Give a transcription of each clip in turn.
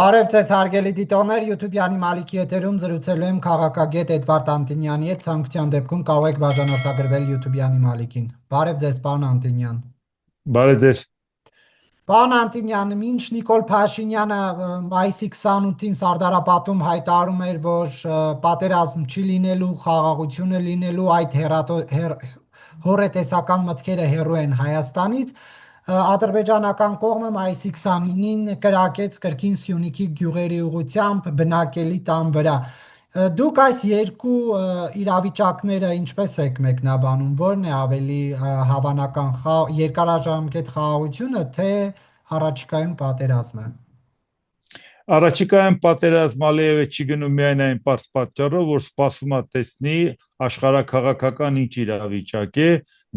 Բարև ձեզ հարգելի դիտողներ, YouTube-յանի Մալիքի եթերում զրուցելու եմ քաղաքագետ Էդվարդ Անտինյանի հետ, ցանկության դեպքում կարող եք բաժանորդագրվել YouTube-յանի Մալիքին։ Բարև ձեզ, պարոն Անտինյան։ Բարև ձեզ։ Պարոն Անտինյան, մինչ Նիկոլ Փաշինյանը մայիսի 28-ին Սարդարապատում հայտարարում էր, որ պատերազմ չի լինելու, խաղաղություն է լինելու, այդ հոռետեսական մտքերը հեռու են Հայաստանից, ադրբեջանական կողմը մայիսի 29-ին կրակեց կրկին Սյունիքի գյուղերի ուղղությամբ բնակելի տան վրա։ Դուք այս երկու իրավիճակները ինչպես եք մեկնաբանում, որն է ավելի հավանական, երկարաժամկետ խաղաղությունը, թե առաջիկայում պատերազմը։ Առաջիկայում պատերազմ Ալիևը չի գնում միայն այն պարզ պատճառով, որ սպասում է տեսնի աշխարհաքաղաքական ինչ իրավիճակ է,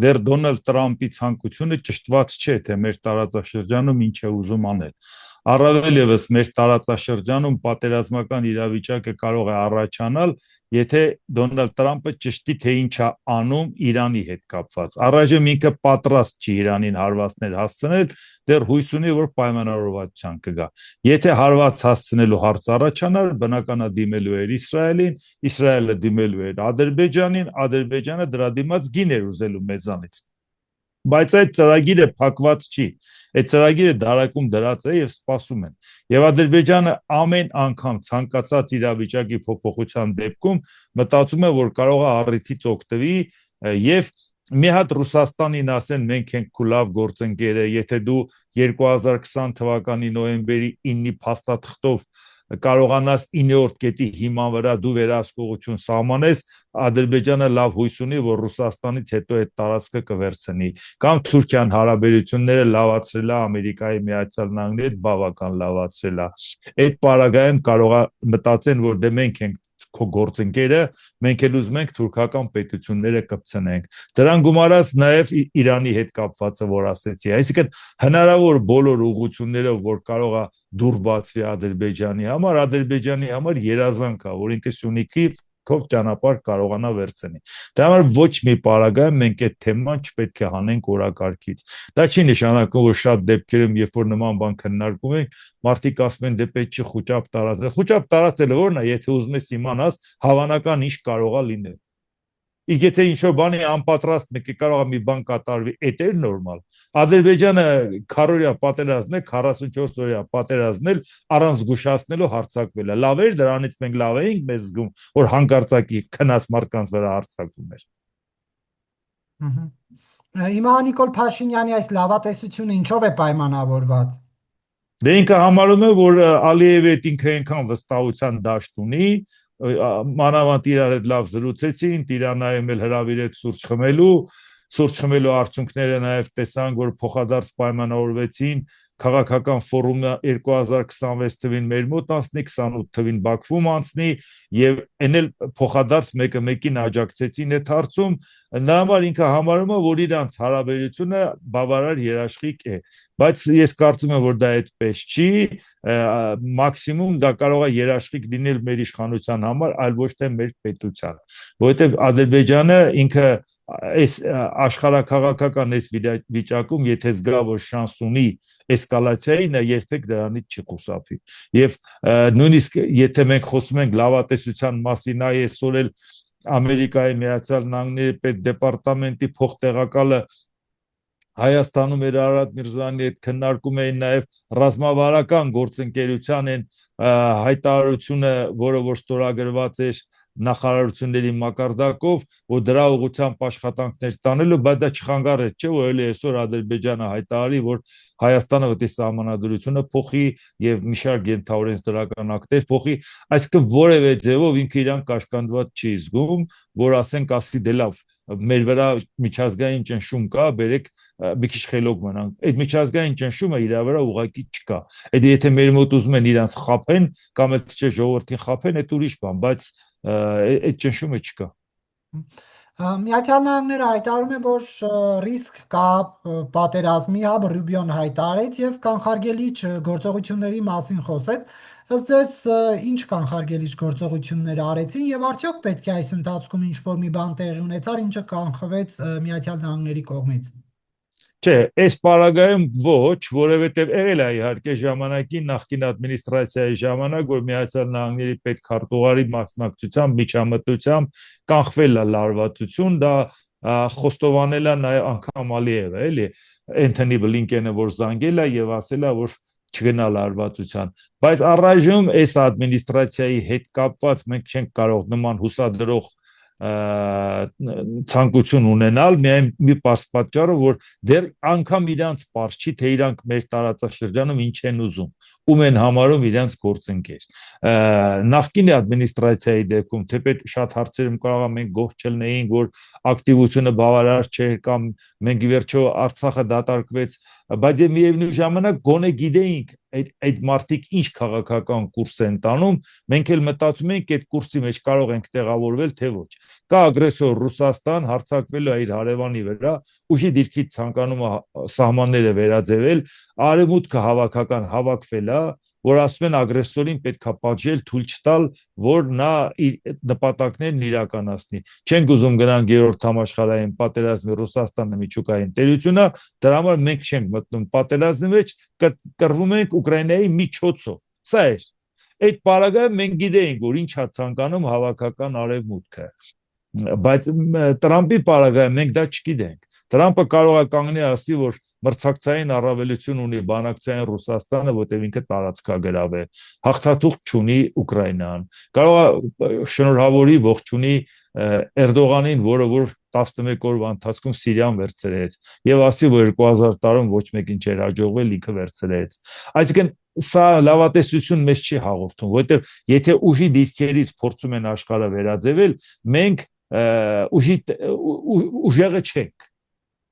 դեռ Դոնալդ Տրամփի ցանկությունը ճշտված չէ, թե մեր տարածաշրջանում ինչ է ուզում անել։ Առավել ևս մեր տարածաշրջանում պատերազմական իրավիճակը կարող է առաջանալ, եթե Դոնալդ Տրամփը ճշտի, թե ինչ է անում Իրանի հետ կապված։ Առայժմ ինքը պատրաստ չի Իրանին հարվածներ հասցնել, դեռ հույս ունի, որ պայմանավորվածության կգա։ Եթե հարված հասցնելու հարց առաջանար, բնականա դիմելու էր Իսրայելին, Իսրայելը դիմելու էր Ադրբեջանին, Ադրբեջանը դրա դիմաց գին էր ուզելու մեզանից։ Բայց այդ ծրագիրը փակված չի։ Այդ ծրագիրը դարակում դրած է եւ սպասում են։ Եվ Ադրբեջանը ամեն անգամ ցանկացած իրավիճակի փոփոխության դեպքում մտածում է, որ կարող է առիթից օգտվի եւ մի հատ Ռուսաստանին ասեն մենք ենք քու լավ գործընկերը, եթե դու 2020 թվականի նոյեմբերի 9-ի փաստաթղթով կարողանաս 9-րդ կետի հիման վրա դու վերահսկողություն սահմանես, Ադրբեջանը լավ հույս ունի, որ Ռուսաստանից հետո այդ տարածքը կվերցնի, կամ Թուրքիան հարաբերությունները լավացրել է Ամերիկայի Միացյալ Նահանգների հետ բավական լավացրել է։ Այդ պարագայում կարող է մտածեն, որ դե մենք ենք քո գործընկերը, մենք էլ ուզում ենք թուրքական պետությունները կպցնենք։ Դրան գումարած նաև Իրանի հետ կապվածը, որ ասեցի, այսինքն հնարավոր բոլոր ուղղություններով, որ կարող է դուր բացվի Ադրբեջանի համար երազանք է, որ ինքը Սյունիքի քով ճանապարհ կարողանա վերցնի։ Դա համար ոչ մի պարագայում մենք այդ թեման չպետք է հանենք օրակարգից։ Դա չի նշանակում, որ շատ դեպքերում, երբ որ նման բան քննարկում ենք, մարդիկ ասում են դե պետք չի խոճապ տարածել։ Խոճապ տարածելը ո՞րն է, եթե ուզում ես իմանաս հավանական ինչ կարող է լինել։ Իսկ եթե ինչ-որ բանի անպատրաստ մեկը կարող է մի բան կատարվի, այդ է նորմալ։ Ադրբեջանը քարորիա պատերազմն է, 44 օրյա պատերազմն էլ առանց զգուշացնելու հարձակվել է։ Լավ էր, դրանից մենք լավ էինք մեզ զգում, որ հանկարծակի քնած մարդկանց վրա հարձակվում էր։ Հիմա Նիկոլ Փաշինյանի այս լավատեսությունը ինչով է պայմանավորված։ Դե ինքը համարում է, որ Ալիևի հետ ինքը այնքան վստահության դաշտ ունի, մանավանդ իրար հետ լավ զրուցեցին, Տիրանայում էլ հրավիրեց սուրճ խմելու արդյունքները նաև տեսանք, որ փոխադարձ պայմանավորվեցին, քաղաքական ֆորումը 2026 թվին մեր մոտ անցնի, 28 թվին Բաքվում անցնի եւ այն էլ փոխադարձ մեկը մեկին աջակցեցին այդ հարցում, նա համար ինքը համարում է, որ իրանց հարաբերությունը բավարար երաշխիք է, բայց ես կարծում եմ, որ դա այդպես չի, մաքսիմում դա կարող է երաշխիք լինել մեր իշխանության համար, այլ ոչ թե մեր պետության, որովհետեւ Ադրբեջանը ինքը այս աշխարհաքաղաքական այս վիճակում, եթե զգա որ շանս ունի էսկալացիայի, նա երբեք դրանից չի խուսափի։ Եվ նույնիսկ եթե մենք խոսում ենք լավատեսության մասին, այսօր էլ Ամերիկայի Միացյալ Նահանգների պետդեպարտամենտի փոխտեղակալը Հայաստանում էր Արարատ Միրզոյանի հետ քննարկում էին նաև ռազմավարական գործընկերության են հայտարարությունը, որը որ ստորագրված էր նախարարությունների մակարդակով, որ դրա ուղղությամբ աշխատանքներ տանելու, բայց դա չխանգարեց, չէ՞, որ էլի այսօր Ադրբեջանը հայտարարի, որ Հայաստանը պետք է սահմանադրությունը փոխի եւ մի շարք ենթաօրենսդրական ակտեր փոխի, այսինքն որևէ ձևով ինքը իրան կաշկանդված չի զգում, որ ասենք ասի դե լավ, մեր վրա միջազգային ճնշում կա, բերեք մի քիչ խելոք մնանք։ Այդ միջազգային ճնշումը իր վրա ուղղակի չկա։ Այդ եթե մեր մոտ ուզում են իրանց խափեն կամ էլ չէ ժողովրդին խափեն, այդ ուրիշ բան, բայց այդ ճնշումը չկա։ Միացյալ Նահանգները հայտարարում է, որ ռիսկ կա պատերազմի, Ռուբիոն հայտարարեց եւ կանխարգելիչ գործողությունների մասին խոսեց։ Ըստ ձեզ ինչ կանխարգելիչ գործողություններ արեցին եւ արդյոք պետք է այս ընթացքում ինչ-որ մի բան տեղի ունեցար, ինչը կանխվեց Միացյալ Նահանգների կողմից։ Չէ, այս պարագայում ոչ, որովհետև եղել է իհարկե ժամանակին նախկին ադմինիստրացիայի ժամանակ, որ Միացյալ Նահանգների պետքարտուղարի մասնակցությամբ միջամտությամբ կանխվել է լարվածություն, դա խոստովանել է նաև անգամ Ալիևը, էլի Էնթոնի Բլինկենը, որ զանգել է եւ ասել է, որ չգնա լարվածության, բայց առայժմ այս ադմինիստրացիայի հետ կապված մենք չենք կարող նման հուսադրող ցանկություն ունենալ միայն մի պատճառով, որ դեռ անգամ իրանց པարզ չի, թե իրանք մեր տարածաշրջանում ինչ են ուզում, ում են համարում իրանց գործընկեր։ Նախկին ադմինիստրացիայի դեպքում թեպետ շատ հարցերում կարող է մենք գոհ չլինեինք, որ ակտիվությունը բավարար չէր կամ մենք ի վերջո Արցախը դատարկվեց, բայց միևնույն ժամանակ գոնե գիտեինք այդ մարդիկ ինչ քաղաքական կուրս են տանում, մենք էլ մտածում ենք այդ կուրսի մեջ կարող ենք տեղավորվել, թե ոչ։ Կա ագրեսոր Ռուսաստան հարձակվելու է իր հարևանի վրա, ուժի դիրքից ցանկանում է սահմանները վերաձևել, արևմուտքը հավաքական հավաքվել է, որ ասում են ագրեսորին պետք է պատժել, թույլ չտալ, որ նա իր նպատակներն իրականացնի։ Չենք ուզում գնանք երրորդ համաշխարհային պատերազմի Ռուսաստանը միջուկային տերությունը, դրա համար մենք չենք մտնում պատերազմի մեջ, կռվում ենք Ուկրաինայի միջոցով։ Սա է։ Այդ պարագայում մենք գիտեինք, որ ինչ է ցանկանում հավաքական արևմուտքը, բայց Տրամպի պարագայում մենք դա չգիտենք։ Տրամպը կարող է կանգնի ասի, որ մրցակցային առավելություն ունի բանակցային Ռուսաստանը, որտեղ ինքը տարածքագրավ է, հաղթաթուղթ չունի Ուկրաինան, կարող է շնորհավորի ողջունի Էրդողանին, որը որ 11 օրվա ընթացքում Սիրիան վերցրեց, եւ ասի, որ 2000 տարում ոչ մեկին չէր հաջողվել, ինքը վերցրեց։ Այսինքն սա լավատեսություն մեզ չի հաղորդում, որովհետեւ եթե ուժի դիրքերից փորձում են աշխարհը վերաձևել, մենք ուժեղը չենք,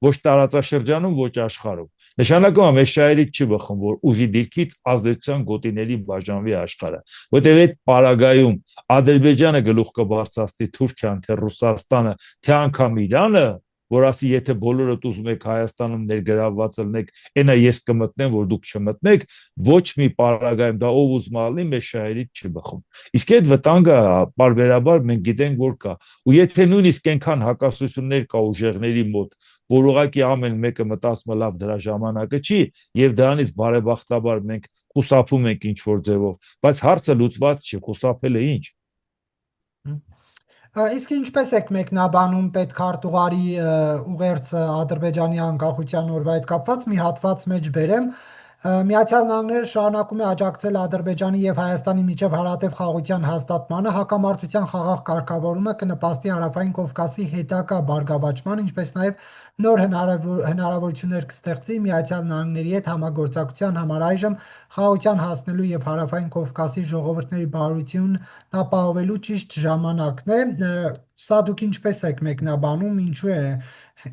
ոչ տարածաշրջանում, ոչ աշխարհում։ Նշանակում է մեր շահերից չի բխում, որ ուժի դիրքից ազդեցության գոտիների բաժանվի աշխարհը, որտեղ այդ պարագայում Ադրբեջանը գլուխ կբարձրացնի Թուրքիան, թե Ռուսաստանը, թե անգամ Իրանը, որ ասի, եթե բոլորդ ուզում եք Հայաստանում ներգրավված լինեք, այնա ես կմտնեմ, որ դուք չմտնեք, ոչ մի պարագայում դա ով ուզում ալնի, մեր շահերից չի բխում։ Իսկ այդ վտանգը բարբերաբար մենք գիտենք, որ կա։ Ու եթե նույնիսկ այնքան հակասություններ կա ուժեղների մոտ, որ ուղղակի ամեն մեկը մտածում է լավ դրա ժամանակը չի, եւ դրանից բարեբախտաբար մենք խուսափում ենք ինչ որ ձևով, բայց հարցը լուծված չի, խուսափելը ինչ։ Իսկ ինչպես եք մեկնաբանում պետքարտուղարի ուղերձը Ադրբեջանի անկախության օրվա հետ կապված մի հատված մեջ բերեմ։ Միացյալ Նահանգները շարունակում է աջակցել Ադրբեջանի եւ Հայաստանի միջև հարատև խաղաղության հաստատմանը, հակամարտության խաղաղ կարգավորումը կնպաստի Հարավային Կովկասի հետագա բարգավաճման, ինչպես նաեւ նոր հնարավորություններ կստեղծի Միացյալ Նահանգների հետ համագործակցության համար այժմ խաղաղության հասնելու եւ Հարավային Կովկասի ժողովուրդների բարօրությունն ապահովելու ճիշտ ժամանակն է։ Սա դուք ինչպես եք մեկնաբանում, ինչու է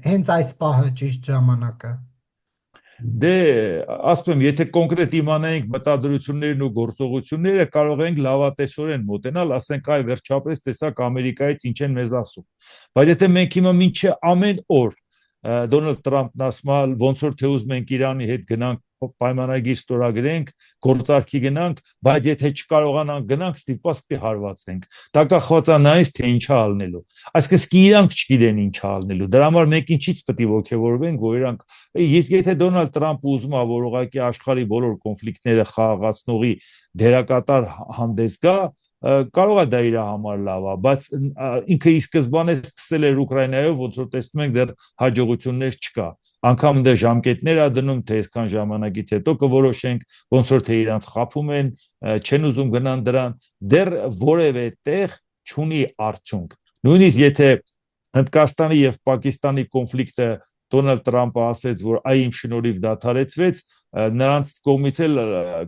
հենց այս պահը ճիշտ ժամանակը։ Դե ասում եմ, եթե կոնկրետ իմանայինք մտադրություններն ու գործողությունները, կարող ենք լավատեսորեն մոտենալ, ասենք, այ վերջապես տեսակ Ամերիկայից ինչ են մեզ ասում։ Բայց եթե մենք հիմա մինչե ամեն օր Դոնալդ Տրամփն ասում է, ոնց որ թե ուզում ենք Իրանի հետ գնանք պայմանագիր ստորագրենք, գործարքի գնանք, բայց եթե չկարողանանք գնանք, ստիպված պիտի հարվածենք։ Դա կախված է նայից, թե ինչա ալնելու։ Այսինքն իրանք չգիտեն ինչա ալնելու։ Դրա համար մենք ինչից պետք է ողջևորվենք, որ իրանք իսկ եթե Դոնալդ Տրամփը ուզում է, որ ուղղակի աշխարհի բոլոր կոնֆլիկտները խաղաղացնողի դերակատար հանդես գա, կարող է դա իր համար լավ է, բայց ինքը ի սկզբանե սկսել էր Ուկրաինայով, ոնց որ տեսնում ենք դեռ հաջողություններ չկա։ Անկամ դե ժամկետներ ա դնում, թե այսքան ժամանակից հետո կորոշենք, ոնց որ թե իրանց խափում են, չեն ուզում գնան դրան, դեռ որևէ տեղ չունի արդյունք։ Նույնիսկ եթե Հնդկաստանի եւ Պակիստանի կոնֆլիկտը Դոնալդ Տրամփը ասեց, որ այ իմ շնորհիվ դադարեցվեց, նրանց կողմից էլ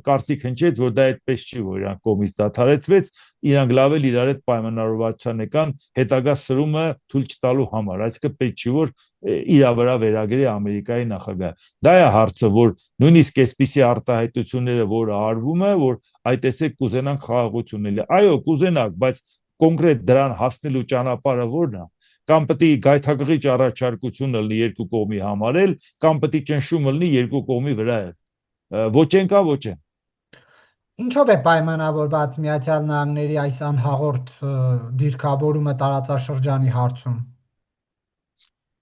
կարծիք հնչեց, որ դա այդպես չի, որ իրանք կողմից դադարեցվեց, իրանք լավ էլ իրար հետ պայմանավորվածության եկան հետագա սրումը թույլ չտալու համար, այսինքն պետք չի, որ իր վրա վերագրի Ամերիկայի նախագահը։ Դա է հարցը, որ նույնիսկ այսպիսի արտահայտությունները, որը արվում է, որ այ տեսեք կուզենանք խաղաղություն լինի։ Այո, կուզենանք, բայց կոնկրետ դրան հասնելու ճանապարհը ո՞րն է։ Կամ պետք է գայթակղիչ առաջարկություն լինի երկու կողմի համար էլ, կամ պետք է ճնշումը լինի երկու կողմի վրա էլ։ Ոչ են կա, ոչ են։ Ինչով է պայմանավորված Միացյալ Նահանգների այս անհաղորդ դիրքավորումը տարածաշրջանի հարցում։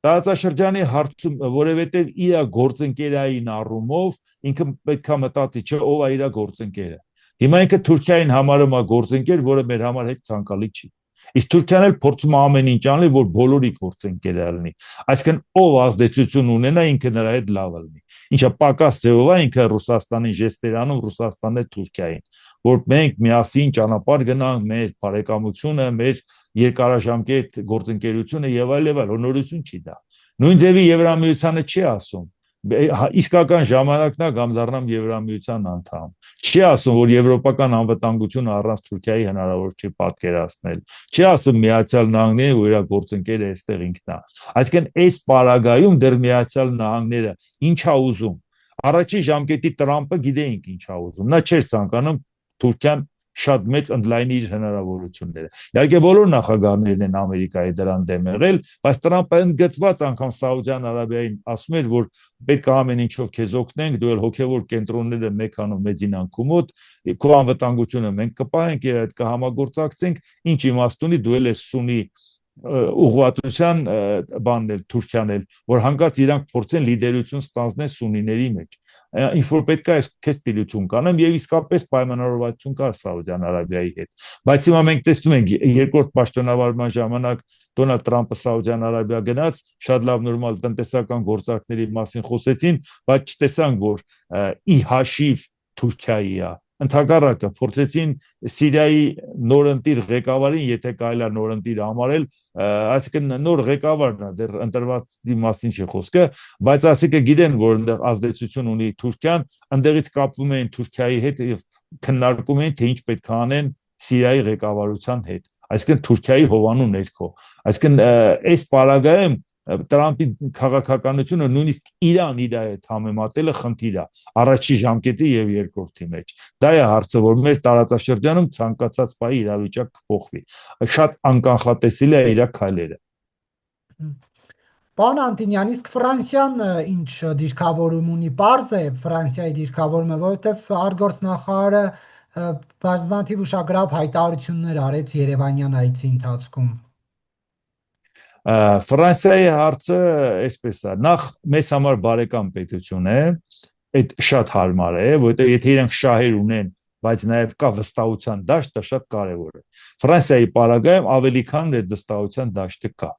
Տարածաշրջանի հարցում, որովհետև իր գործընկերային առումով ինքը պետք է մտածի, չէ, ով է իր գործընկերը։ Հիմա ինքը Թուրքիային համարում է գործընկեր, որը մեր համար հետ ցանկալի չի։ Իսկ Թուրքիան էլ փորձում է ամեն ինչ անել, որ բոլորի գործընկերը լինի։ Այսինքն ով ազդեցություն ունենա, ինքը նրա հետ լավը լինի։ Ինչը պակաս ձևով է ինքը Ռուսաստանի ժեստեր անում Ռուսաստանն է Թուրքիային, որ մենք միասին ճանապարհ գնանք, մեր բարեկամությունը, մեր երկարաժամկետ գործընկերությունը եւ այլ, հնորություն չի դա։ Նույն ձևի Եվրամիությանը չի ասում իսկական ժամանակն է կամ դառնամ Եվրամիության անդամ։ Չի ասում, որ եվրոպական անվտանգությունը առանց Թուրքիայի հնարավոր չի պատկերացնել։ Չի ասում Միացյալ Նահանգները ու իր գործընկերը այստեղ ինքն է։ Այսինքն այս պարագայում դեռ Միացյալ Նահանգները ինչ է ուզում։ Առաջի ժամկետի Տրամպը գիտեինք ինչ է ուզում։ Նա չէր ցանկանում Թուրքիան շատ մեծ ընդլայնի իր հնարավորությունները։ Իհարկե բոլոր նախագահներն են Ամերիկայի դրան դեմ եղել, բայց Տրամպը ընդգծված անգամ Սաուդյան Արաբիային ասում էր, որ պետք է ամեն ինչով քեզ օգնենք, դու էլ հոգևոր կենտրոնները մեքանո մեծինան քո մոտ, քո անվտանգությունը մենք կպահենք եւ այդ կհամագործակցենք, ինչ իմաստ ունի դու էլ ես սունի ուղղվածության բաններ Թուրքիան էլ, որ հանկարծ իրանք փորձեն լիդերություն ստանձնել սունիների մեջ։ Ինչ որ պետք է քեզ տիրություն կանեմ եւ իսկապես պայմանավորվածություն կար Սաուդյան Արաբիայի հետ։ Բայց հիմա մենք տեսնում ենք երկրորդ պաշտոնավարման ժամանակ Դոնալդ Տրամպը Սաուդյան Արաբիա գնաց, շատ լավ նորմալ տնտեսական գործարքների մասին խոսեցին, բայց չտեսանք, որ ի հաշիվ Թուրքիայի է։ Ընդհակառակը փորձեցին Սիրիայի նորընտիր ղեկավարին, եթե կարելի է նորընտիր համարել, այսինքն նոր ղեկավարն է, դեռ ընտրվածի մասին չի խոսքը, բայց ասիկը գիտեն, որ այնտեղ ազդեցություն ունի Թուրքիան, այնտեղից կապվում էին Թուրքիայի հետ եւ քննարկում էին, թե ինչ պետք է անեն Սիրիայի ղեկավարության հետ, այսինքն Թուրքիայի հովանու ներքո։ Այսինքն այս պարագայում Տրամպի քաղաքականությունը նույնիսկ Իրան իր հետ համեմատելը խնդիր է առաջի ժամկետի եւ երկրորդի մեջ։ Դա է հարցը, որ մեր տարածաշրջանում ցանկացած բայի իրավիճակ կփոխվի։ Շատ անկանխատեսելի է իր քայլերը։ Պարոն Անտինյան, իսկ Ֆրանսիան ինչ դիրքավորում ունի, պարզ է Ֆրանսիայի դիրքավորումը, որովհետև արտգործնախարարը բազմաթիվ ուշագրավ հայտարարություններ արեց Երևանյան այցի ընթացքում։ Ֆրանսիայի հարցը այսպես է, նախ մեզ համար բարեկամ պետություն է, այդ շատ հարմար է, որովհետև եթե իրենք շահեր ունեն, բայց նաև կա վստահության դաշտը, շատ կարևոր է։ Ֆրանսիայի պարագայում ավելի քան այդ վստահության դաշտը կա։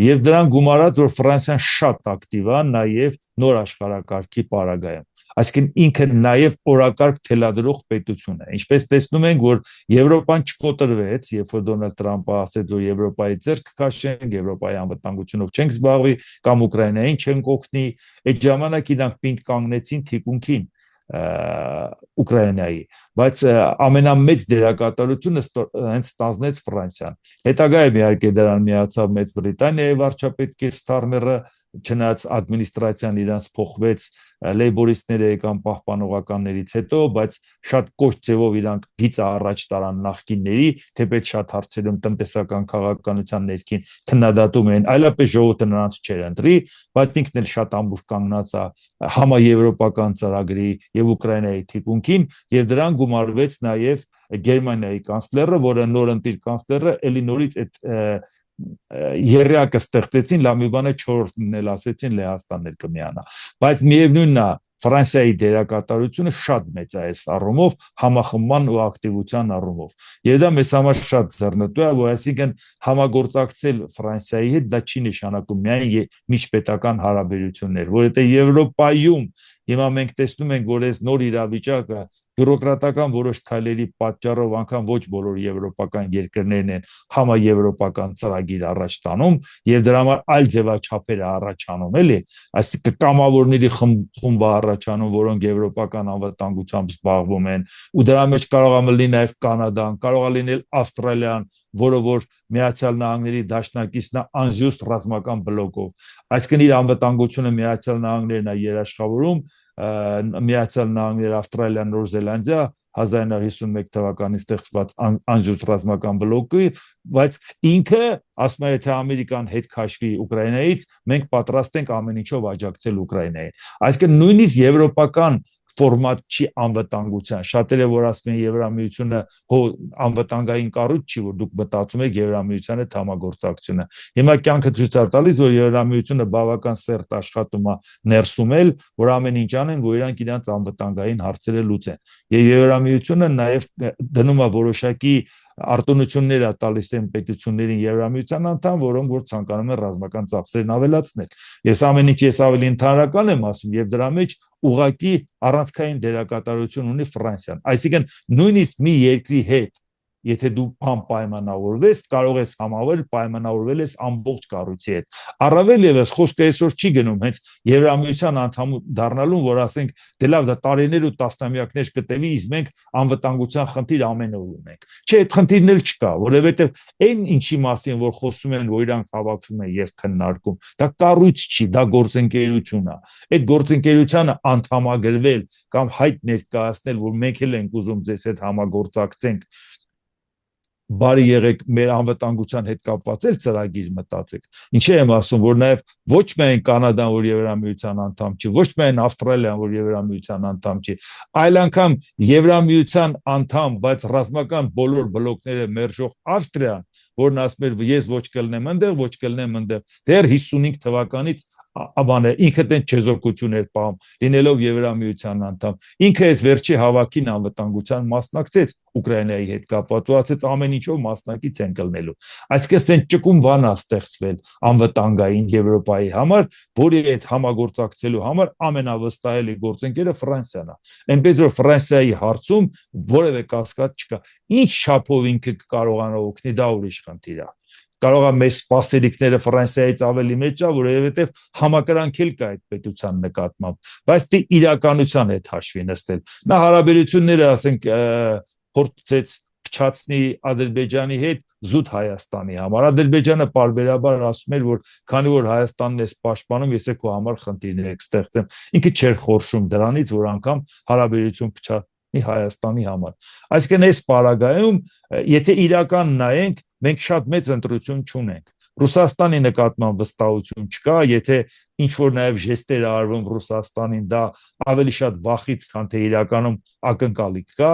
Եվ դրան գումարած, որ Ֆրանսիան շատ ակտիվ է նաև նոր աշխարհակարգի պարագայում։ Այսինքն ինքը նաև օրակարգ թելադրող պետություն է։ Ինչպես տեսնում ենք, որ Եվրոպան չկոտրվեց, երբ որ Դոնալդ Տրամպը ասեց, որ Եվրոպայի ձեռք քաշենք, Եվրոպայի անվտանգությունով չենք զբաղվի, կամ Ուկրաինային չենք օգնի, այդ ժամանակ իրանք պինդ կանգնեցին թիկունքին Ուկրաինայի, բայց ամենամեծ դերակատարությունը հենց ստանձնեց Ֆրանսիան։ Հետագայում իհարկե դրան միացավ Մեծ Բրիտանիայի վարչապետ Կիր Սթարմերը, չնայած ադմինիստրացիան իրանց փոխվեց, լեյբորիստները եկան պահպանողականներից հետո, բայց շատ կոշտ ձևով իրանք գիծը առաջ տարան նախկինների, թեպետ շատ հարցերում տնտեսական քաղաքականության ներքին քննադատում էին, այլապես ժողովուրդը նրանց չէր ընտրի, բայց ինքն էլ շատ ամբողջ կանգնած է համաեվրոպական ծրագրի եւ Ուկրաինայի թիկունքին, եւ դրան գումարվեց նաեւ Գերմանիայի կանցլերը, որը նորընտիր կանցլերը էլի նորից այդ երրակը ստեղծեցին, լավ մի բան է 4-րդն էլ ասեցին Լեհաստանն էլ կմիանա, բայց միևնույնն է Ֆրանսիայի դերակատարությունը շատ մեծ է այս առումով, համախմբման ու ակտիվության առումով։ Եվ դա մեզ համար շատ ձեռնտու է, որ այսինքն համագործակցել Ֆրանսիայի հետ դա չի նշանակում միայն միջպետական հարաբերություններ, որովհետև Եվրոպայում հիմա մենք տեսնում ենք, որ այս նոր իրավիճակը բյուրոկրատական որոշ քայլերի պատճառով անգամ ոչ բոլոր եվրոպական երկրներն են համաեվրոպական ծրագիր առաջ տանում եւ դրա համար այլ ձևաչափեր է առաջանում, էլի, այսինքն կամավորների խումբ առաջանում, որոնք եվրոպական անվտանգությամբ զբաղվում են, ու դրա մեջ կարող է լինել նաև Կանադան, կարող է լինել Ավստրալիան, որը որ Միացյալ Նահանգների դաշնակիցն է անզուստ ռազմական բլոկով։ Այսինքն իր անվտանգությունը Միացյալ Նահանգներն է երաշխավորում, Միացյալ Նահանգներ, Ավստրալիա, Նոր Զելանդիա 1951 թվականին ստեղծված անզուստ ռազմական բլոկի, բայց ինքը ասում է, եթե Ամերիկան հետ քաշվի Ուկրաինայից, մենք պատրաստ ենք ամեն ինչով աջակցել Ուկրաինային։ Այսինքն նույնիսկ եվրոպական ֆորմատ չի անվտանգության։ Շատերը որ ասում են Եվրամիությունը անվտանգային կառույց չի, որ դուք մտածում եք Եվրամիության հետ համագործակցությունը։ Հիմա կյանքը ցույց է տալիս, որ Եվրամիությունը բավական սերտ աշխատում է ներսում էլ, որ ամեն ինչ անեն, որ իրանք իրանց անվտանգային հարցերը լուծեն։ Եվ Եվրամիությունը նաև դնում է որոշակի արտոնություններ է տալիս են պետություններին Եվրամիության անդամ, որոնք որ ցանկանում են ռազմական ծախսերն ավելացնել։ Ես ամեն ինչ ավելի ընդհանրական եմ ասում, եւ դրա մեջ ուղղակի առանցքային դերակատարություն ունի Ֆրանսիան։ Այսինքն նույնիսկ մի երկրի հետ եթե դու պայմանավորվես, կարող ես համավել պայմանավորվել ես ամբողջ կառույցի հետ։ Առավել եւս խոսքը այսօր չի գնում հենց Եվրամիության անդամ դառնալուն, որ ասենք դե լավ, դա տարիներ ու տասնամյակներ կտևի, իսկ մենք անվտանգության խնդիր ամեն օր ունենք։ Չէ, այդ խնդիրն էլ չկա, որովհետեւ այն ինչի մասին որ խոսում են, որ իրանք հավաքվում են եւ քննարկում, դա կառույց չի, դա գործընկերություն է։ Այդ գործընկերությանը անդամագրվել կամ հայտ ներկայացնել, որ մենք էլ ենք ուզում ձեզ հետ համագործակցենք, բարի եղեք մեր անվտանգության հետ կապված էլ ծրագիր մտածեք։ Ինչի եմ ասում, որ նաև ոչ միայն Կանադան, որ Եվրամիության անդամ չի, ոչ միայն Ավստրալիան, որ Եվրամիության անդամ չի, այլ անգամ Եվրամիության անդամ, բայց ռազմական բոլոր բլոկները մերժող Ավստրիան, որն ասում էր ես ոչ կլնեմ այնտեղ, ոչ կլնեմ այնտեղ, դեռ 55 թվականից Աբանը ինքը տեն չեզոքություն էր պահում, լինելով Եվրամիության անդամ։ Ինքը այս վերջի հավաքին անվտանգության մասնակցեց Ուկրաինայի հետ կապված ու ասեց ամեն ինչով մասնակից են կլնելու։ Այսինքն այն ճկուն բան է ստեղծվել անվտանգային Եվրոպայի համար, որի հետ համագործակցելու համար ամենավստահելի գործընկերը Ֆրանսիան է։ Այնպես որ Ֆրանսիայի հարցում որևէ կասկած չկա։ Ինչ չափով ինքը կարողանա օգնի, դա ուրիշ խնդիր է։ Կարող է մեծ սպասելիքները Ֆրանսիայից ավելի մեծ է, որովհետև համակրանքել կա այդ պետության նկատմամբ, բայց դե իրականության հետ հաշվի նստել։ Նա հարաբերությունները, ասենք, փորձեց փչացնի Ադրբեջանի հետ զուտ Հայաստանի համար։ Ադրբեջանը պարբերաբար ասում էր, որ քանի որ Հայաստանն է պաշտպանում, ես քո համար խնդիրներ եք ստեղծեմ։ Ինքը չէր խորշում դրանից, որ անգամ հարաբերություն փչացնի Հայաստանի համար։ Այսինքն այս պարագայում, եթե իրական նայենք, մենք շատ մեծ ընտրություն չունենք։ Ռուսաստանի նկատմամբ վստահություն չկա, եթե ինչ որ նաև ժեստեր արվում Ռուսաստանին, դա ավելի շատ վախից, քան թե իրականում ակնկալիք կա։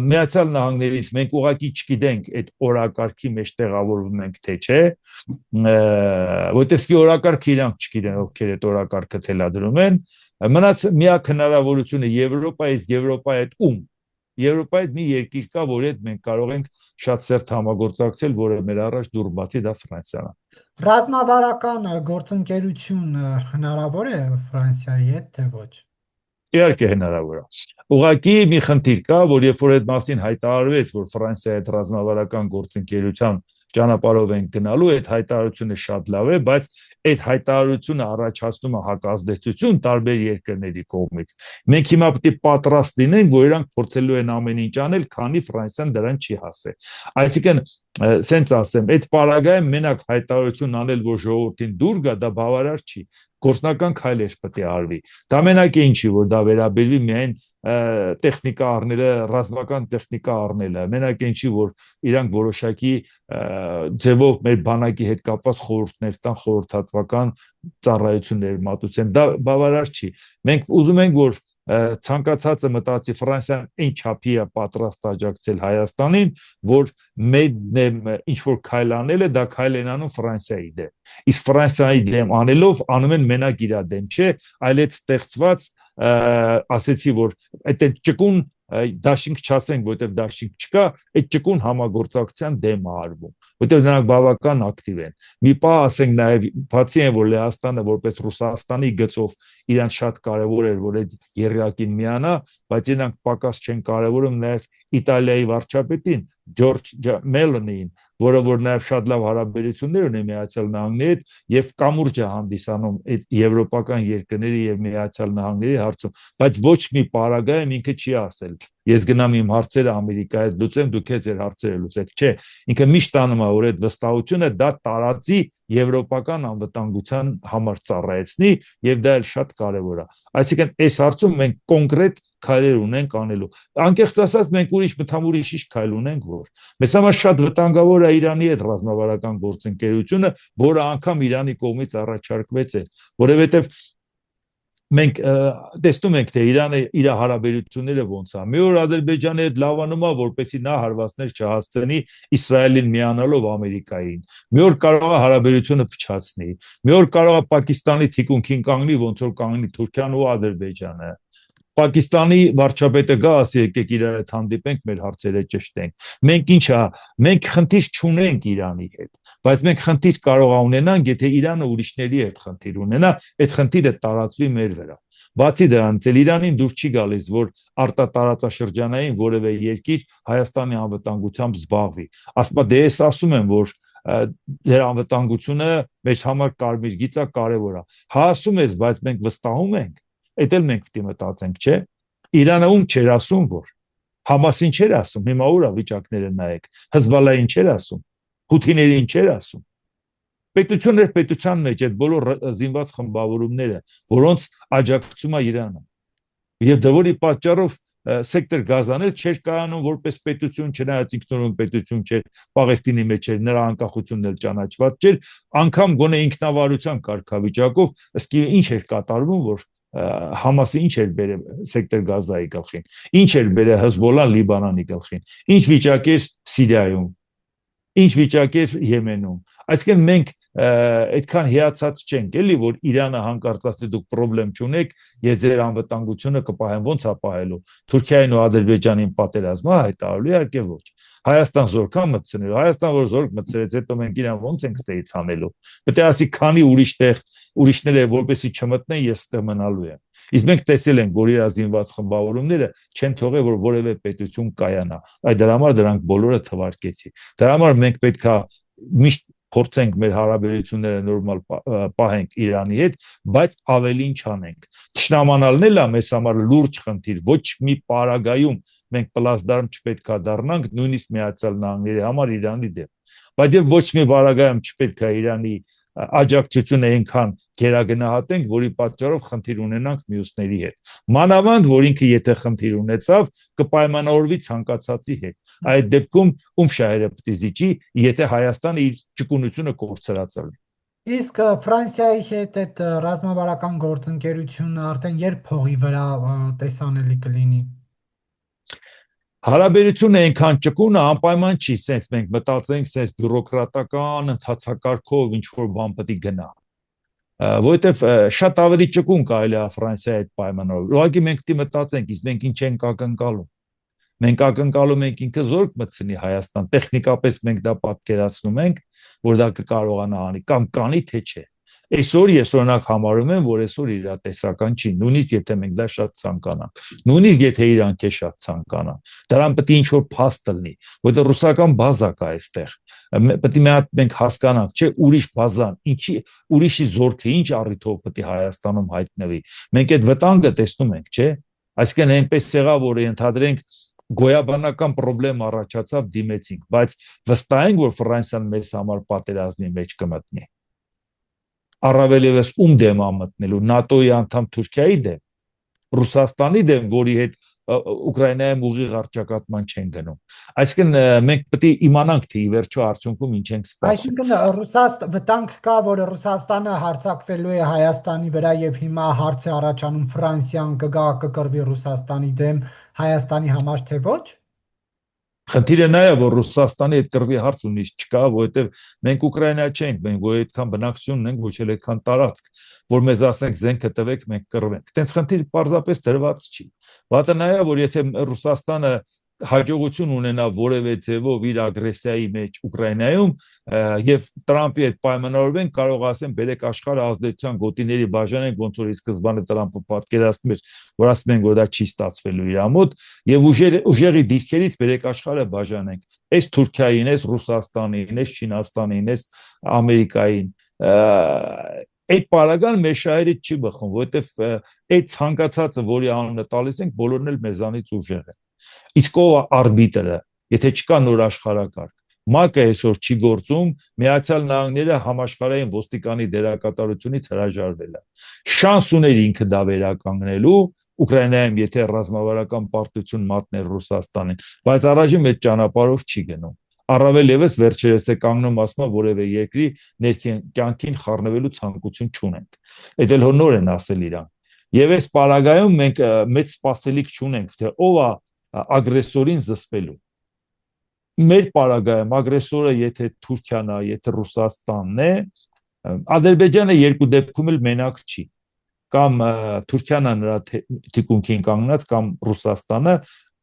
Միացյալ Նահանգներից մենք ուղղակի չգիտենք այդ օրակարգի մեջ տեղավորվում ենք թե չէ, որտեսկի օրակարգը իրանք չգիտեն, ովքեր այդ օրակարգը թելադրում են։ Մնաց միակ հնարավորությունը Եվրոպայից, Եվրոպայի հետ ում Եվրոպայի մի երկիր կա, որ հետ մենք կարող ենք շատ սերտ համագործակցել, որը մեր առաջ դուր բացի դա Ֆրանսիան է։ Ռազմավարական գործընկերություն հնարավոր է Ֆրանսիայի հետ, թե ոչ։ Իհարկե հնարավոր է։ Ուղղակի մի խնդիր կա, որ երբ որ այդ մասին հայտարարվեց, որ Ֆրանսիայի հետ ռազմավարական գործընկերության ճանապարհով են գնալու, այդ հայտարարությունը շատ լավ է, բայց այդ հայտարարությունը առաջացնում է հակազդեցություն տարբեր երկրների կողմից։ Մենք հիմա պետք է պատրաստ լինենք, որ իրանք փորձելու են ամեն ինչ անել, քանի Ֆրանսիան դրան չի հասել։ Այսինքն, սենց ասեմ, այդ պարագայում մենակ հայտարարություն անել, որ ժողովրդին դուր գա, դա բավարար չի։ Գործնական քայլեր պետք է արվի։ Դա մենակ է ինչի, որ դա վերաբերվի միայն տեխնիկա առնելը, ռազմական տեխնիկա առնելը, մենակ ինչի, որ իրանք որոշակի ձևով մեր բանակի հետ կապված խորհուրդներ տան, խորհրդատվական ծառայություններ մատուցեն, դա բավարար չի։ Մենք ուզում ենք, որ ցանկացածը մտածի Ֆրանսիան այն չափի է պատրաստ աջակցել Հայաստանին, որ ինչ որ քայլ անելը, դա քայլ են անում Ֆրանսիայի դեմ։ Իսկ Ֆրանսիայի դեմ անելով անում են մենակ իր դեմ, չէ, այլ այդ ստեղծված ասեցի, որ այդ ճկուն դաշինք չասենք, որտեղ դաշինք չկա, այդ ճկուն համագործակցության դեմ է արվում, որտեղ նրանք բավական ակտիվ են։ Մի պահ ասենք նաև բացի այն, որ Լեհաստանը որպես Ռուսաստանի գծով իրանք շատ կարևոր էր, որ այդ երրակին միանա, բայց իրանք պակաս չեն կարևորում նաև Իտալիայի վարչապետին Ջորջ Մելոնին, որը որ նաև շատ լավ հարաբերություններ ունի Միացյալ Նահանգների հետ եւ կամուրջ է հանդիսանում այդ եվրոպական երկրների եւ Միացյալ Նահանգների հարցում, բայց ոչ մի պարագայում ինքը չի ասել ես գնամ իմ հարցերը Ամերիկայի հետ լուծեմ, դուք եք ձեր հարցերը լուծեք, չէ, ինքը միշտ անում է, որ այդ վստահությունը դա տարածի եվրոպական անվտանգության համար ծառայեցնի եւ դա էլ շատ կարեւոր է։ Այսինքն այս հարցում մենք կոնկրետ քայլեր ունենք անելու։ Անկեղծ ասած մենք ուրիշ մտամուրիշ քայլ ունենք, որ մեզ համար շատ վտանգավոր է Իրանի հետ ռազմավարական գործընկերությունը, որը անգամ Իրանի կողմից առաջարկվեց է, որովհետեւ մենք տեսնում ենք թե Իրանը իր հարաբերությունները ոնց է։ Մի օր Ադրբեջանը այդ լավանում է, որպեսզի նա հարվածներ չհասցնի Իսրայելին միանալով Ամերիկային։ Մի օր կարող է հարաբերությունը փչացնի։ Մի օր կարող է Պակիստանի թիկունքին կանգնի, ոնց որ կանգնի Թուրքիան ու Ադրբեջանը։ Պակիստանի վարչապետը գա, ասի եկեք իրար հետ հանդիպենք, մեր հարցերը ճշտենք։ Մենք ինչա, մենք խնդիր չունենք Իրանի հետ, բայց մենք խնդիր կարող է ունենանք, եթե Իրանը ուրիշների հետ խնդիր ունենա, այդ խնդիրը տարածվի մեր վրա։ Բացի դրանից, Իրանին դուր չի գալիս, որ արտատարածաշրջանային որևէ երկիր Հայաստանի անվտանգությամբ զբաղվի։ Ասպա դե ես ասում եմ, որ դեր անվտանգությունը մեր համար կարմիր գիծ է, կարևոր է։ Հա ասում ես, բայց մենք վստահում ենք։ Էդ էլ մենք պետք է մտածենք, չէ՞։ Իրանը ում չէր ասում, որ Համասին չէր ասում, հիմա ուր է վիճակները նայեք, Հեզբոլլահին չէր ասում, Հութիներին չէր ասում։ Պետություններ պետության մեջ այդ բոլոր զինված խմբավորումները, որոնց աջակցում է Իրանը։ Եվ դվորի պատճառով սեկտոր Գազան էլ չէր կայանում որպես պետություն, չնայած ինքնուրույն պետություն չէր, Պաղեստինի մեջ էր, նրա անկախությունն էլ ճանաչված չէր, անգամ գոնե ինքնավարության կարգավիճակով, ըստ ինչ էր կատարվում, որ Համասը ինչ էր բերել սեկտոր Գազայի գլխին, ինչ էր բերել Հեզբոլլահ Լիբանանի գլխին, ինչ վիճակ էր Սիրիայում, ինչ վիճակ էր Եմենում։ Այսինքն մենք այդքան հիացած չենք, էլի, որ Իրանը հանկարծ ասի դուք խնդրեմ չունեք, ես ձեր անվտանգությունը կպահեմ, ոնց է պահելու։ Թուրքիային ու Ադրբեջանին պատերազմը հայտարարելու, իհարկե ոչ։ Հայաստան զորքա մտցնելու, Հայաստան որ զորք մտցրեց, հետո մենք իրան ոնց ենք ստեից անելու։ Պետք է ասի քանի ուրիշները որպեսի չմտնեն, ես ստեղ մնալու եմ։ Իսկ մենք տեսել ենք, որ իր զինված խմբավորումները չեն թողել, որ որևէ պետություն կայանա։ Այդ դրա համար դրանք բոլորը թվարկեցի։ Դրա համար մենք պետքա միշտ փորձենք մեր հարաբերությունները նորմալ պահենք Իրանի հետ, բայց ավելին չանենք։ Թշնամանալն էլ է մեզ համար լուրջ խնդիր, ոչ մի պարագայում մենք պլազդարմ չպետքա դառնանք, նույնիսկ Միացյալ Նահանգների համար Իրանի դեմ։ Բայց եւ ոչ մի պարագայում չպետքա Իրանի աջակցությունը այնքան գերագնահատենք, որի պատճառով խնդիր ունենանք մյուսների հետ։ Մանավանդ, որ ինքը եթե խնդիր ունեցավ, կպայմանավորվի ցանկացածի հետ։ Այդ դեպքում ում շահերը պետք է զիջի, եթե Հայաստանը իր ճկունությունը կորցրածալի։ Իսկ Ֆրանսիայի հետ այդ ռազմավարական գործընկերությունը արդեն երբ փողի վրա տեսանելի կլինի։ Հարաբերությունը այնքան ճկունը անպայման չի, sense մենք մտածենք sense բյուրոկրատական ընթացակարգով ինչ որ բան պետք է գնա։ Որովհետև շատ ավելի ճկուն կարելի է Ֆրանսիայի հետ պայմանավորել։ Ուղղակի մենք պետք է մտածենք, իսկ մենք ինչ ենք ակնկալում։ Մենք ակնկալում ենք ինքը զորք մտցնի Հայաստան, տեխնիկապես մենք դա պատկերացնում ենք, որ դա կկարողանա անի, կամ կանի թե չէ։ Այսօր ես օրինակ համարում եմ, որ այսօր իրատեսական չի, նույնիսկ եթե մենք դա շատ ցանկանանք, նույնիսկ եթե իրանք է շատ ցանկանան, դրան պետք է ինչ որ փաստ լինի, որտեղ ռուսական բազա կա այստեղ, պետք է մի հատ մենք հասկանանք, չէ, ուրիշ բազան, ինչի ուրիշի զորքը ինչ առիթով պետք է Հայաստանում հայտնվի։ Մենք այդ վտանգը տեսնում ենք, չէ, այսինքն այնպես եղավ, որ ընդհանրենք գոյաբանական խնդրեմ առաջացավ, դիմեցինք, բայց վստահ ենք, որ Ֆրանսիան մեզ համար պատերազմի մեջ կմտնի։ Առավել ևս ում դեմ է մտնելու, ՆԱՏՕ-ի անդամ Թուրքիայի դեմ, Ռուսաստանի դեմ, որի հետ Ուկրաինայում ուղիղ առճակատման չեն գնում։ Այսինքն մենք պետք է իմանանք, թե ի վերջո արդյունքում ինչ ենք սպասում։ Այսինքն վտանգ կա, որ Ռուսաստանը հարձակվելու է Հայաստանի վրա եւ հիմա հարց է առաջանում Ֆրանսիան կգա կկռվի Ռուսաստանի դեմ, Հայաստանի համար թե ոչ։ Խնդիրը նա է, որ Ռուսաստանի այդ կռվի հարց ունի չկա, որովհետև մենք Ուկրաինա չենք, մենք որ այդքան բնակչություն ունենք, ոչ էլ այդքան տարածք, որ մեզ ասենք զենքը տվեք, մենք կռվենք։ Այդպես խնդիր պարզապես դրված չի։ Վատը նա է, որ եթե Ռուսաստանը հաջողություն ունենա որևէ ձևով իր ագրեսիայի մեջ Ուկրաինայում եւ Տրամպի հետ պայմանավորվեն, կարող ասեն բերեք աշխարհը ազդեցության գոտիների բաժանենք, ոնց որ ի սկզբանե Տրամպը պատկերացնում էր, որ ասում են, որ դա չի ստացվելու իր մոտ եւ ուժերի դիրքերից բերեք աշխարհը բաժանենք։ Այս Թուրքիային, այս Ռուսաստանին, այս Չինաստանին, այս Ամերիկային այդ պարագան մեր շահերից չի բխում, որովհետեւ այդ ցանկացածը, որի անունը տալիս ենք, բոլորն էլ մեզանից ուժեղ են։ Իսկ ով է արբիտրը, եթե չկա նոր աշխարհակարգ։ ՄԱԿ-ը այսօր չի գործում, Միացյալ Նահանգները համաշխարհային ոստիկանի դերակատարությունից հրաժարվել է։ Շանս ուներ ինքը դա վերականգնելու Ուկրաինայում, եթե ռազմավարական պարտություն մատներ Ռուսաստանին, բայց առայժմ այդ ճանապարհով չի գնում։ Առավել ևս վերջերս է կանգնում ասма որևէ երկրի ներքին կյանքին խառնվելու ցանկություն չունենք։ Այդ էլ նոր են ասել իրան։ Եվ այս պարագայում մենք մեծ սպասելիք չունենք, թե ով է ագրեսորին զսպելու։ Մեր պարագայում ագրեսորը եթե Թուրքիան է, եթե Ռուսաստանն է, Ադրբեջանը երկու դեպքում էլ մենակ չի։ Կամ Թուրքիան է նրա թիկունքին կանգնած, կամ Ռուսաստանը,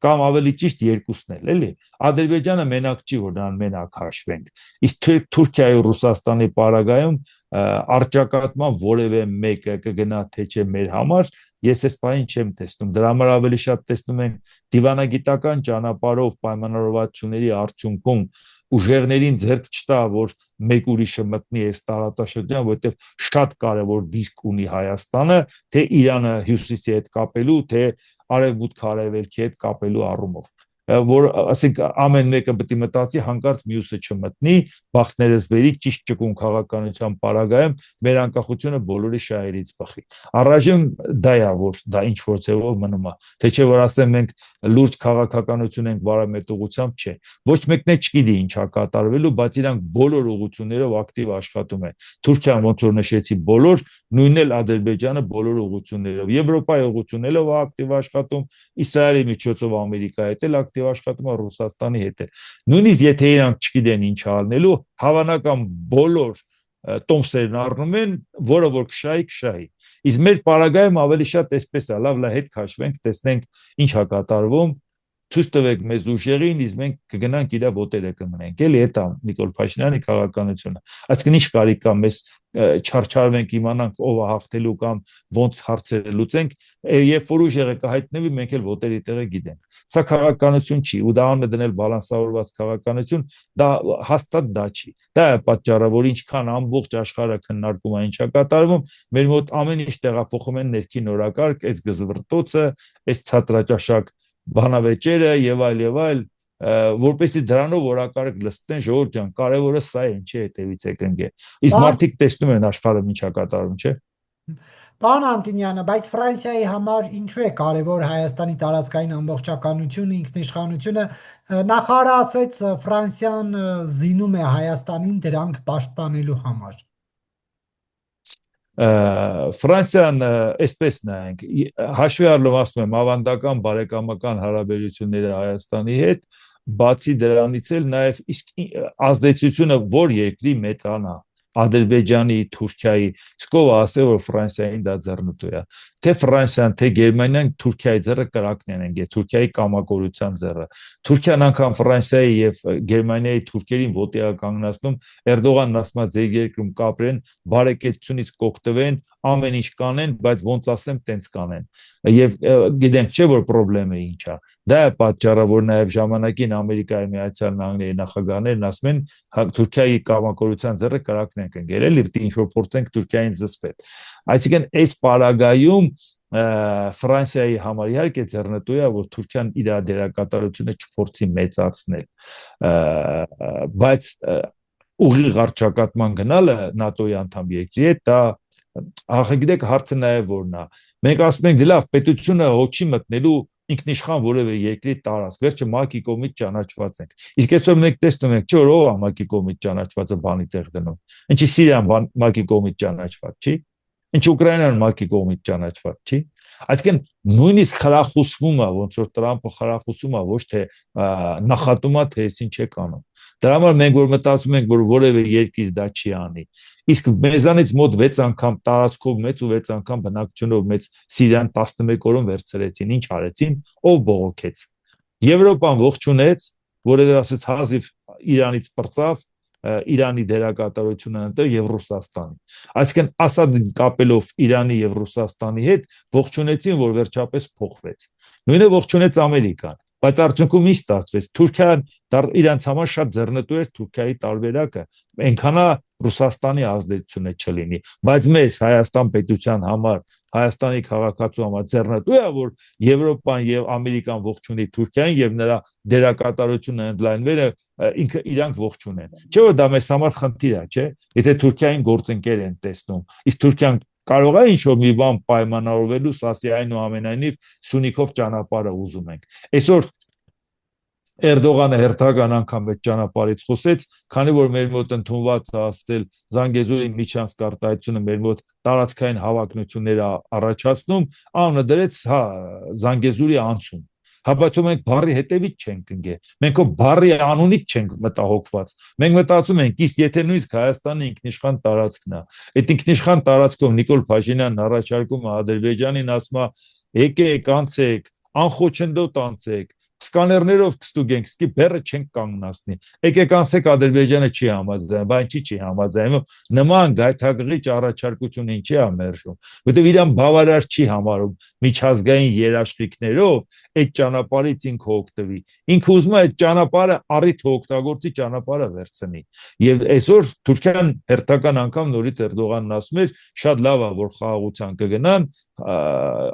կամ ավելի ճիշտ երկուսն էլ, էլի։ Ադրբեջանը մենակ չի, որ նրան մենակ հաշվենք։ Իսկ Թուրքիայի ու Ռուսաստանի պարագայում առճակատման որևէ մեկը կգնա թե չէ մեր համար, ես այս բանին չեմ տեսնում։ Դրա համար ավելի շատ տեսնում ենք դիվանագիտական ճանապարհով պայմանավորվածությունների արդյունքում ուժեղներին ձեռք չտա, որ մեկ ուրիշը մտնի այս տարածաշրջան, որովհետև շատ կարևոր դիրք ունի Հայաստանը, թե Իրանը հյուսիսի հետ կապելու, թե արևմուտքը արևելքի հետ կապելու առումով, որ ասենք ամեն մեկը պետք է մտածի հանկարծ մյուսը չմտնի, բախտներս բերի, ճիշտ ճկուն քաղաքականության պարագայում մեր անկախությունը բոլորի շահերից բխի։ Առայժմ դա է, որ դա ինչ որ ձևով մնում է, թե չէ որ ասեմ մենք լուրջ քաղաքականություն ենք վարամետ ուղղությամբ, չէ։ Ոչ մեկն է չգիտի ինչ է կատարվելու, բայց իրանք բոլոր ուղղություններով ակտիվ աշխատում են։ Թուրքիան ոնց որ նշեցի բոլոր, նույնն էլ Ադրբեջանը բոլոր ուղղություններով, Եվրոպայի ուղղություններով ակտիվ աշխատում, Իսրայելի միջոցով Ամերիկայի հետ էլ ակտիվ աշխատում է, Ռուսաստանի հետ էլ։ Նույնիսկ եթե իրանք չգիտեն ինչ անելու, հավանական բոլոր տոմսերն առնում են, որը որ կշահի։ Իսկ մեր պարագայում ավելի շատ այսպես է, լավ հետ քաշվենք, տեսնենք ինչ է կատարվում, ցույց տվեք մեզ ուժերին, իսկ մենք կգնանք իր ոտերը կմնենք, էլի դա Նիկոլ Փաշինյանի քաղաքականությունը։ Այսինքն ինչ կարիք կա մեզ չարչարվենք, իմանանք ով է հաղթելու կամ ոնց հարցերը լուծենք, երբ որ ուժերը կհայտնվի, մենք էլ ոտերի տեղը գիտենք։ Սա քաղաքականություն չի, ու դա անունը դնել բալանսավորված քաղաքականություն, դա հաստատ դա չի։ Դա է պատճառը, որ ինչքան ամբողջ աշխարհը քննարկում է ինչա կատարվում, մեր մոտ ամեն ինչ տեղափոխում են ներքին օրակարգ, այս գզվռտոցը, այս ցածրաճաշակ բանավեճերը եւ այլ, որպեսզի դրանով օրակարգ լստեն, ժողովուրդ ջան, կարևորը սա է, ինչի հետևից եք ընկե։ Իսկ մարդիկ տեսնում են աշխարհը ինչա կատարում, չէ՞։ Պարոն Անտոնյանը, բայց Ֆրանսիայի համար ինչու է կարևոր Հայաստանի տարածքային ամբողջականությունը, ինքնիշխանությունը, նախարարը ասեց Ֆրանսիան զինում է Հայաստանին դրանք պաշտպանելու համար։ Ֆրանսիան այսպես նայենք, հաշվի առնելով ասում եմ ավանդական բարեկամական հարաբերությունները Հայաստանի հետ, բացի դրանից էլ նաև ազդեցությունը որ երկրի մեծանա, Ադրբեջանի, Թուրքիայի, իսկ ով ասել որ Ֆրանսիային դա ձեռնտու է, թե Ֆրանսիան, թե Գերմանիան Թուրքիայի ձեռը կրակնեն են, Թուրքիայի կամակորության ձեռը։ Թուրքիան անգամ Ֆրանսիայի եւ Գերմանիայի թուրքերին ոտի է կանգնացնում, Էրդողանն ասում է ձեր երկրում կապրեն, բարեկեցությունից կօգտվեն, ամեն ինչ կանեն, բայց ոնց ասեմ, տենց կանեն։ Եվ գիտենք չէ որ խնդրեմը ինչ է։ Դա է պատճառը, որ նաև ժամանակին Ամերիկայի Միացյալ Նահանգների նախագահներն ասում են Թուրքիայի կամակորության ձեռը կրակնենք ընկել, էլի պետք է ինչ որ փորձենք Թուրքիային զսպել։ Այսինքն այս պարագայում Ֆրանսիայի համար իհարկե ձեռնտու է, որ Թուրքիան իր դերակատարությունը չփորձի մեծացնել, բայց ուղիղ առճակատման գնալը ՆԱՏՕ-ի անդամ երկրի հետ դա գիտեք հարցը նաև որն է։ Մենք ասում ենք լավ, պետությունը հոչի մտնելու ինքնիշխան որևէ երկրի տարածք, վերջը ՄԱԿ-ի կողմից ճանաչված ենք։ Իսկ այսօր մենք տեսնում ենք, չէ՞ որ ով է ՄԱԿ-ի կողմից ճանաչվածը բանի տեղ դնում։ Ինչի Սիրիան ՄԱԿ-ի կողմից ճանաչված չի։ Ինչ Ուկրաինան ՄԱԿ-ի կողմից ճանաչված չի։ Այսինքն նույնիսկ խրախուսվում է, ոնց որ Տրամփը խրախուսում է, ոչ թե նախատում է, թե այսին չեք անում։ Դրա համար մենք որ մտածում ենք, որ որևէ երկիր դա չի անի։ Իսկ մեզանից մոտ 6 անգամ տարածքով մեծ ու 6 անգամ բնակչությունով մեծ Սիրիան 11 օրում վերցրեցին, ինչ արեցին, ով բողոքեց։ Եվրոպան ողջունեց, որը ասեց հազիվ Իրանից պրծավ, Իրանի դերակատարությունը ընտեղ եւ Ռուսաստանի։ Այսինքն Ասադը կապելով Իրանի եւ Ռուսաստանի հետ ողջունեցին, որ վերջապես փոխվեց։ Նույնը ողջունեց Ամերիկան, բայց արդյունքում ինչ ստացվեց։ Թուրքիան իրանց համար շատ ձեռնտու էր Թուրքիայի տարբերակը, այնքանա Ռուսաստանի ազդեցությունը չլինի, բայց մեզ Հայաստան պետության համար, Հայաստանի քաղաքացու համար ձեռնտու է, որ Եվրոպան եւ Ամերիկան ողջունի Թուրքիային եւ նրա դերակատարությունը ընդլայնվելը ինքը իրանք ողջունեն։ Չէ՞ որ դա մեզ համար խնդիր է, չէ՞։ Եթե Թուրքիային գործընկեր են տեսնում, իսկ Թուրքիան կարող է ինչ-որ մի բան պայմանավորվելու, ասի այնուամենայնիվ Սյունիքով ճանապարհը ուզում ենք։ Այսօր Էրդողանը հերթական անգամ այդ ճանապարհից խոսեց, քանի որ մեր մոտ ընդունված է ասել Զանգեզուրի միջանցք արտահայտությունը մեր մոտ տարածքային հավակնություններ առաջացնում, անունը դրեց հա Զանգեզուրի անցում։ Հա բայց մենք բարի հետևից չենք ընկե։ Մենք ո բարի անունից չենք մտահոգված։ Մենք մտածում ենք, իսկ եթե նույնիսկ Հայաստանի ինքնիշխան տարածքն է, այդ ինքնիշխան տարածքով Նիկոլ Փաշինյանն առաջարկում է Ադրբեջանին, ասում է եկեք անցեք, անխոչնդոտ անցեք, սկաներներով կստուգենք, սկի բերը չենք կանգնացնի։ Եկեք անցեք Ադրբեջանը չի համաձայնում, բայց չի համաձայնում։ Նման գայթակղիչ առաջարկություն ինչի է մերժում, որտեղ իրան բավարար չի համարում միջազգային երաշխիքներով այդ ճանապարհից ինքը օգտվի։ Ինքը ուզում է այդ ճանապարհը առիթ օգտագործի ճանապարհը վերցնի։ Եվ այսօր Թուրքիան հերթական անգամ նորից Էրդողանն ասում էր, շատ լավ է, որ խաղաղության կգնան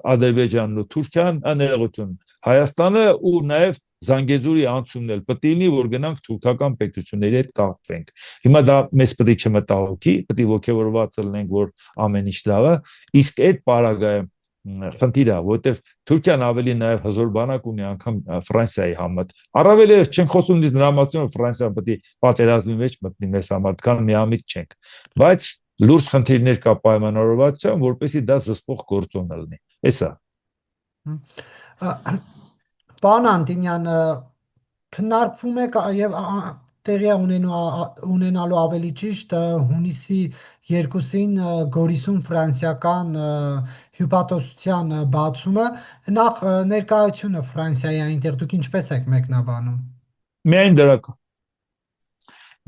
Ադրբեջանն ու Թուրքիան, աներողություն Հայաստանը ու նաև Զանգեզուրի անցումն էլ պետք է լինի, որ գնանք թուրքական պետությունների հետ կապվենք։ Հիմա դա մեզ պետք է չմտահոգի, պետք է ողջավորված լինենք, որ ամեն ինչ լավ է, իսկ այդ պարագայում խնդիր է, որովհետև Թուրքիան ավելի նաև հզոր բանակ ունի անգամ Ֆրանսիայի համեմատ։ Առավել է չեն խոսում դրա մասին, որ Ֆրանսիան պետք է պատերազմի մեջ մտնի մեզ համար, կան միամիտ չենք։ Բայց լուրջ խնդիրներ կա պայմանավորվածության, որպեսզի դա զսպող գործոն լինի։ Էսա։ Պարոն Անտինյան, քննարկվում է եւ տեղի ունենալու ավելի ճիշտ հունիսի 2-ին Գորիսում ֆրանսիական հյուպատոսության բացումը, նախ ներկայությունը Ֆրանսիայի այնտեղ դուք ինչպես եք մեկնաբանում։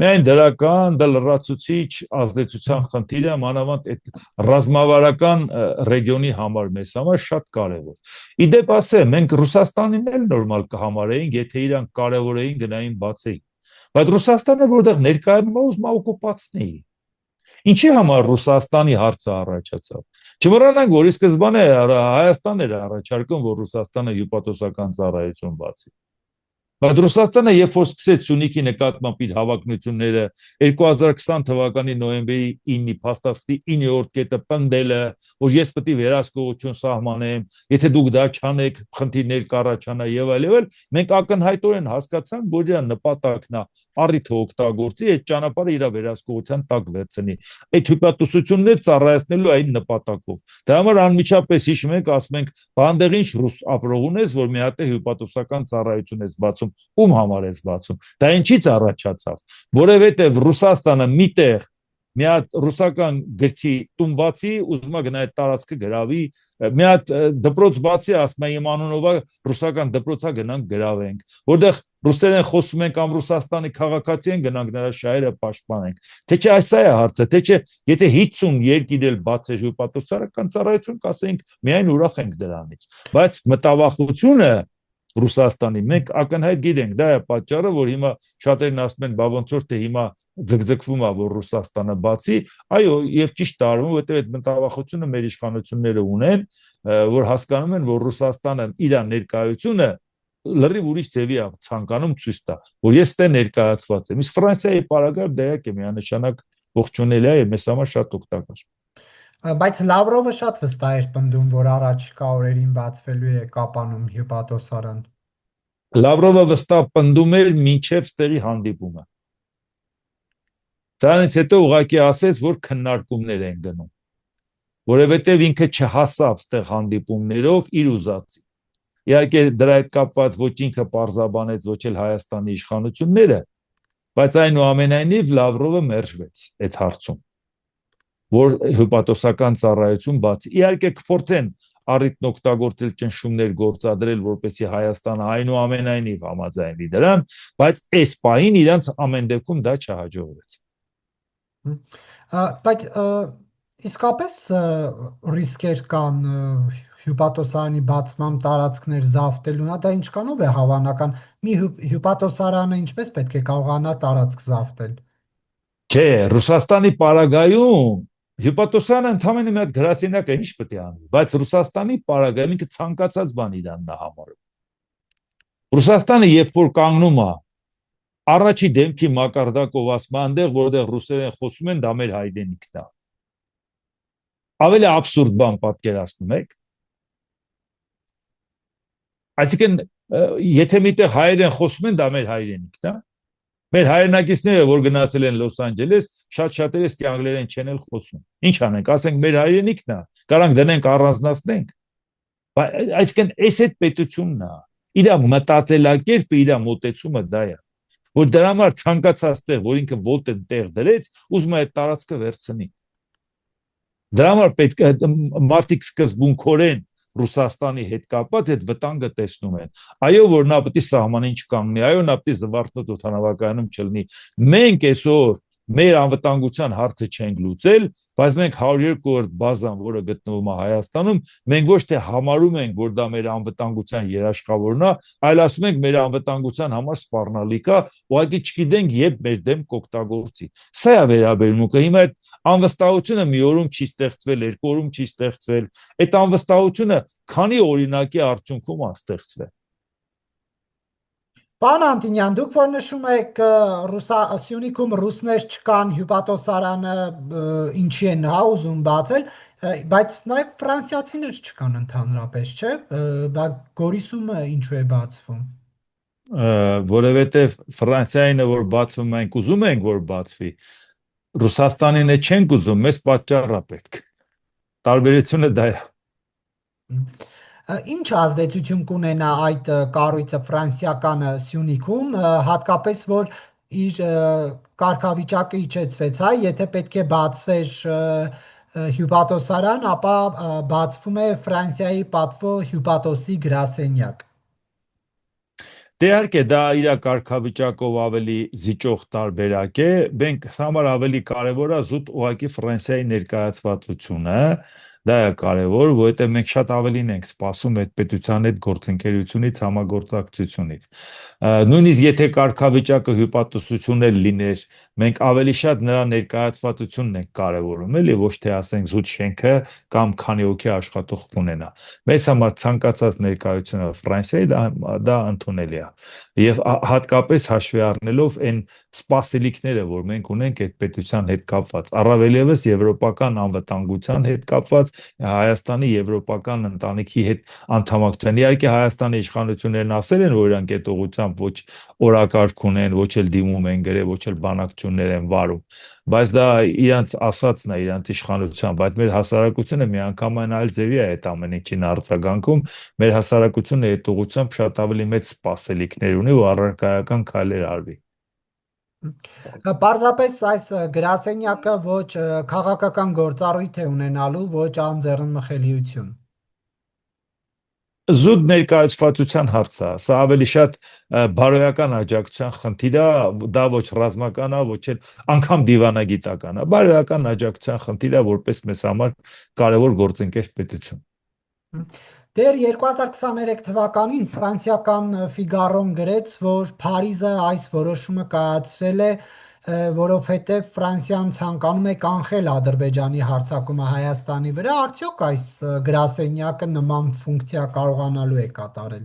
Միայն դրական, դա լրացուցիչ ազդեցության խնդիր է, մանավանդ այդ ռազմավարական ռեգիոնի համար մեզ համար շատ կարևոր։ Իդեպ ասեմ, մենք Ռուսաստանին էլ նորմալ կհամարեինք, եթե իրանք կարևորեին գնային բացեին։ Բայց Ռուսաստանը որտեղ ներկայանում է ուզում օկուպացնի։ Ինչի համար Ռուսաստանի հարցը առաջացավ։ Չմոռանանք, որ ի սկզբանե Հայաստանն էր առաջարկում, որ Ռուսաստանը հյուպատոսական ծառայություն բացի։ Բայց Ռուսաստանը երբ որ սկսեց Սյունիքի նկատմամբ իր հավակնությունները 2020 թվականի նոյեմբերի 9-ի փաստաթղթի 9-րդ կետը պնդելը, որ ես պետք է վերահսկողություն սահմանեմ, եթե դուք դա չանեք, խնդիրներ կառաջանա եւ այլ, մենք ակնհայտորեն հասկացանք, որ իր նպատակն է առիթը օգտագործի այդ ճանապարհը իր վերահսկողության տակ վերցնի։ Այդ հյուպատոսությունները ծառայեցնելու այն նպատակով։ Դա համար անմիջապես հիշում եք, ասում ենք, բանդեղ ինչ ռուս ապրող ունես, որ մի հատ է հյուպատոսական ծառայություն ես բացում, ում համար ես բացում։ Դա ինչից առաջացավ, որովհետև Ռուսաստանը միտեղ մի հատ ռուսական գրքի տուն բացի, ուզում է գնա այդ տարածքը գրավի, մի հատ դպրոց բացի, ասում է իմ անունով ռուսական դպրոցա գնանք գրավենք, որտեղ ռուսերեն խոսում են կամ Ռուսաստանի քաղաքացի են, գնանք նրա շահերը պաշտպանենք։ Թե չէ այս է հարցը, թե չէ եթե 50 երկիր էլ բացեր հյուպատոսական ծառայություն, կասենք միայն ուրախ ենք դրանից։ Բայց մտավախությունը Ռուսաստանի մենք ակնհայտ գիտենք, դա է պատճառը, որ հիմա շատերն ասում են, բա ոնց որ թե հիմա ձգձգվում է, որ Ռուսաստանը բացի, այո, եւ ճիշտ արվում, որտեղ այդ մտավախությունը մեր իշխանությունները ունեն, որ հասկանում են, որ Ռուսաստանը իր ներկայությունը լրիվ ուրիշ ձևի է ցանկանում ցույց տա, որ ես դե ներկայացված եմ։ Իսկ Ֆրանսիայի պարագայում դա է միանշանակ ողջունելի է եւ մեզ համար շատ օգտակար։ Բայց Լավրովը շատ վստահ էր պնդում, որ առաջիկա օրերին բացվելու է Կապանում հյուպատոսարան։ Լավրովը վստահ պնդում էր մինչև ստերի հանդիպումը։ Դրանից հետո ուղղակի ասեց, որ քննարկումներ են գնում, որովհետև ինքը չհասավ ստեղ հանդիպումներով իր ուզածի։ Իհարկե դրա հետ կապված ոչ ինքը պարզաբանեց, ոչ էլ Հայաստանի իշխանությունները, բայց այնուամենայնիվ Լավրովը մերժվեց այդ հարցում, որ հյուպատոսական ծառայություն բացի։ Իհարկե կփորձեն առիթն օգտագործել ճնշումներ գործադրել, որպեսզի Հայաստանը այնուամենայնիվ համաձայնվի դրան, բայց այս պահին իրանց ամեն դեպքում դա չհաջողվեց։ Բայց իսկապես ռիսկեր կան հյուպատոսարանի բացմամբ տարածքներ զավթելուն, դա ինչքանով է հավանական։ Մի հյուպատոսարանը ինչպես պետք է կարողանա տարածք զավթել։ Չէ, Ռուսաստանի պարագայում հյուպատոսարանը ընդհանրապես մի հատ գրասենյակ է, ինչ պետք է անի, բայց Ռուսաստանի պարագայում ինքը ցանկացած բան իրան նա համարում։ Ռուսաստանը երբ որ կանգնում է առաջի դեմքի մակարդակով ասում այնտեղ, որտեղ ռուսերեն խոսում են, դա մեր հայրենիքն է։ Ավելի աբսուրդ բան պատկերացնում եք։ Այսինքն եթե միտեղ հայեր են խոսում են, դա մեր հայրենիքն է։ Մեր հայրենակիցները, որ գնացել են Լոս Անջելես, շատ շատերը իսկ անգլերեն չեն էլ խոսում։ Ինչ անենք, ասենք մեր հայրենիքն է, կարանք դնենք առանձնացնենք։ Այսինքն, այս այդ պետությունն է։ Իր մտածելակերպը, իր մոտեցումը դա է, որ դրա համար ցանկացած տեղ, որ ինքը ոտեն տեղ դրեց, ուզում է այդ տարածքը վերցնի։ Դրա համար պետք է մարդիկ սկզբունքորեն Ռուսաստանի հետ կապված այդ վտանգը տեսնում են։ Այո, որ նա պետք է սահմանին չկանգնի, այո, նա պետք է զվարթնոտ օդանավակայանում չլինի։ Մենք այսօր մեր անվտանգության հարցը չենք լուծել, բայց մենք 102-րդ բազան, որը գտնվում է Հայաստանում, մենք ոչ թե համարում ենք, որ դա մեր անվտանգության երաշխավորն է, այլ ասում ենք մեր անվտանգության համար սպառնալիք է, ուղղակի չգիտենք երբ մեր դեմ կօգտագործի։ Սա է վերաբերմունքը։ Հիմա այդ անվստահությունը մի օրում չի ստեղծվել, երկու օրում չի ստեղծվել։ Այդ անվստահությունը քանի օրինակի արդյունքում է ստեղծվել։ Պարոն Անտինյան, դուք որ նշում եք Սյունիքում ռուսներ չկան, հյուպատոսարանը ինչի են ուզում բացել, բայց նաև ֆրանսիացիներ չկան ընդհանրապես, չէ՞։ Բա Գորիսում ինչու է բացվում։ Որովհետև Ֆրանսիայինը որ բացվում ենք ուզում ենք որ բացվի, Ռուսաստանին չենք ուզում, մեզ պատճառ է պետք։ Տարբերությունը դա է։ Ինչ ազդեցություն կունենա այդ կառույցը ֆրանսիական Սյունիքում, հատկապես որ իր կարգավիճակը իջեցվեց, հա, եթե պետք է բացվեր հյուպատոսարան, ապա բացվում է Ֆրանսիայի պատվո հյուպատոսի գրասենյակ։ Դե իհարկե դա իր կարգավիճակով ավելի զիջող տարբերակ է, մենք համար ավելի կարևոր է զուտ ուղղակի Ֆրանսիայի ներկայացվածությունը, դա է կարևոր, որովհետև մենք շատ ավելին ենք սպասում այդ պետության հետ գործընկերությունից, համագործակցությունից։ Նույնիսկ եթե կարգավիճակը հյուպատոսություն էլ լիներ, մենք ավելի շատ նրա ներկայացվածությունն ենք կարևորում, էլի ոչ թե ասենք զուտ շենքը կամ քանի հոգի աշխատող կունենա։ Մեզ համար ցանկացած ներկայությունը Ֆրանսիայի դա ընդունելի է։ Եվ հատկապես հաշվի առնելով այն սպասելիքները, որ մենք ունենք այդ պետության հետ կապված, առավել եւս եվրոպական անվտանգության հետ կապված, Հայաստանի եվրոպական ընտանիքի հետ անդամակցության։ Իհարկե Հայաստանի իշխանություններն ասել են, որ իրանք այդ ուղղությամբ ոչ օրակարգ ունեն, ոչ էլ դիմում են գրել, ոչ էլ բանակցություններ են վարում, բայց դա իրանց ասածն է, իրանց իշխանության, բայց մեր հասարակությունը միանգամայն այլ ձևի է այդ ամեն ինչին արձագանքում, մեր հասարակությունը այդ ուղղությամբ շատ ավելի մեծ սպասելիքներ ունի ու առարկայական քայլեր արվի։ Պարզապես այս գրասենյակը ոչ քաղաքական գործառույթ է ունենալու, ոչ անձեռնմխելիություն։ Զուտ ներկայացվածության հարց է, սա ավելի շատ բարոյական աջակցության խնդիր է, դա ոչ ռազմական է, ոչ էլ անգամ դիվանագիտական է, բարոյական աջակցության խնդիր է, որպես մեզ համար կարևոր գործընկեր պետություն։ Դեռ 2023 թվականին ֆրանսիական Ֆիգարոն գրեց, որ Փարիզը այս որոշումը կայացրել է, որովհետև Ֆրանսիան ցանկանում է կանխել Ադրբեջանի հարձակումը Հայաստանի վրա, արդյոք այս գրասենյակը նման ֆունկցիա կարողանալու է կատարել։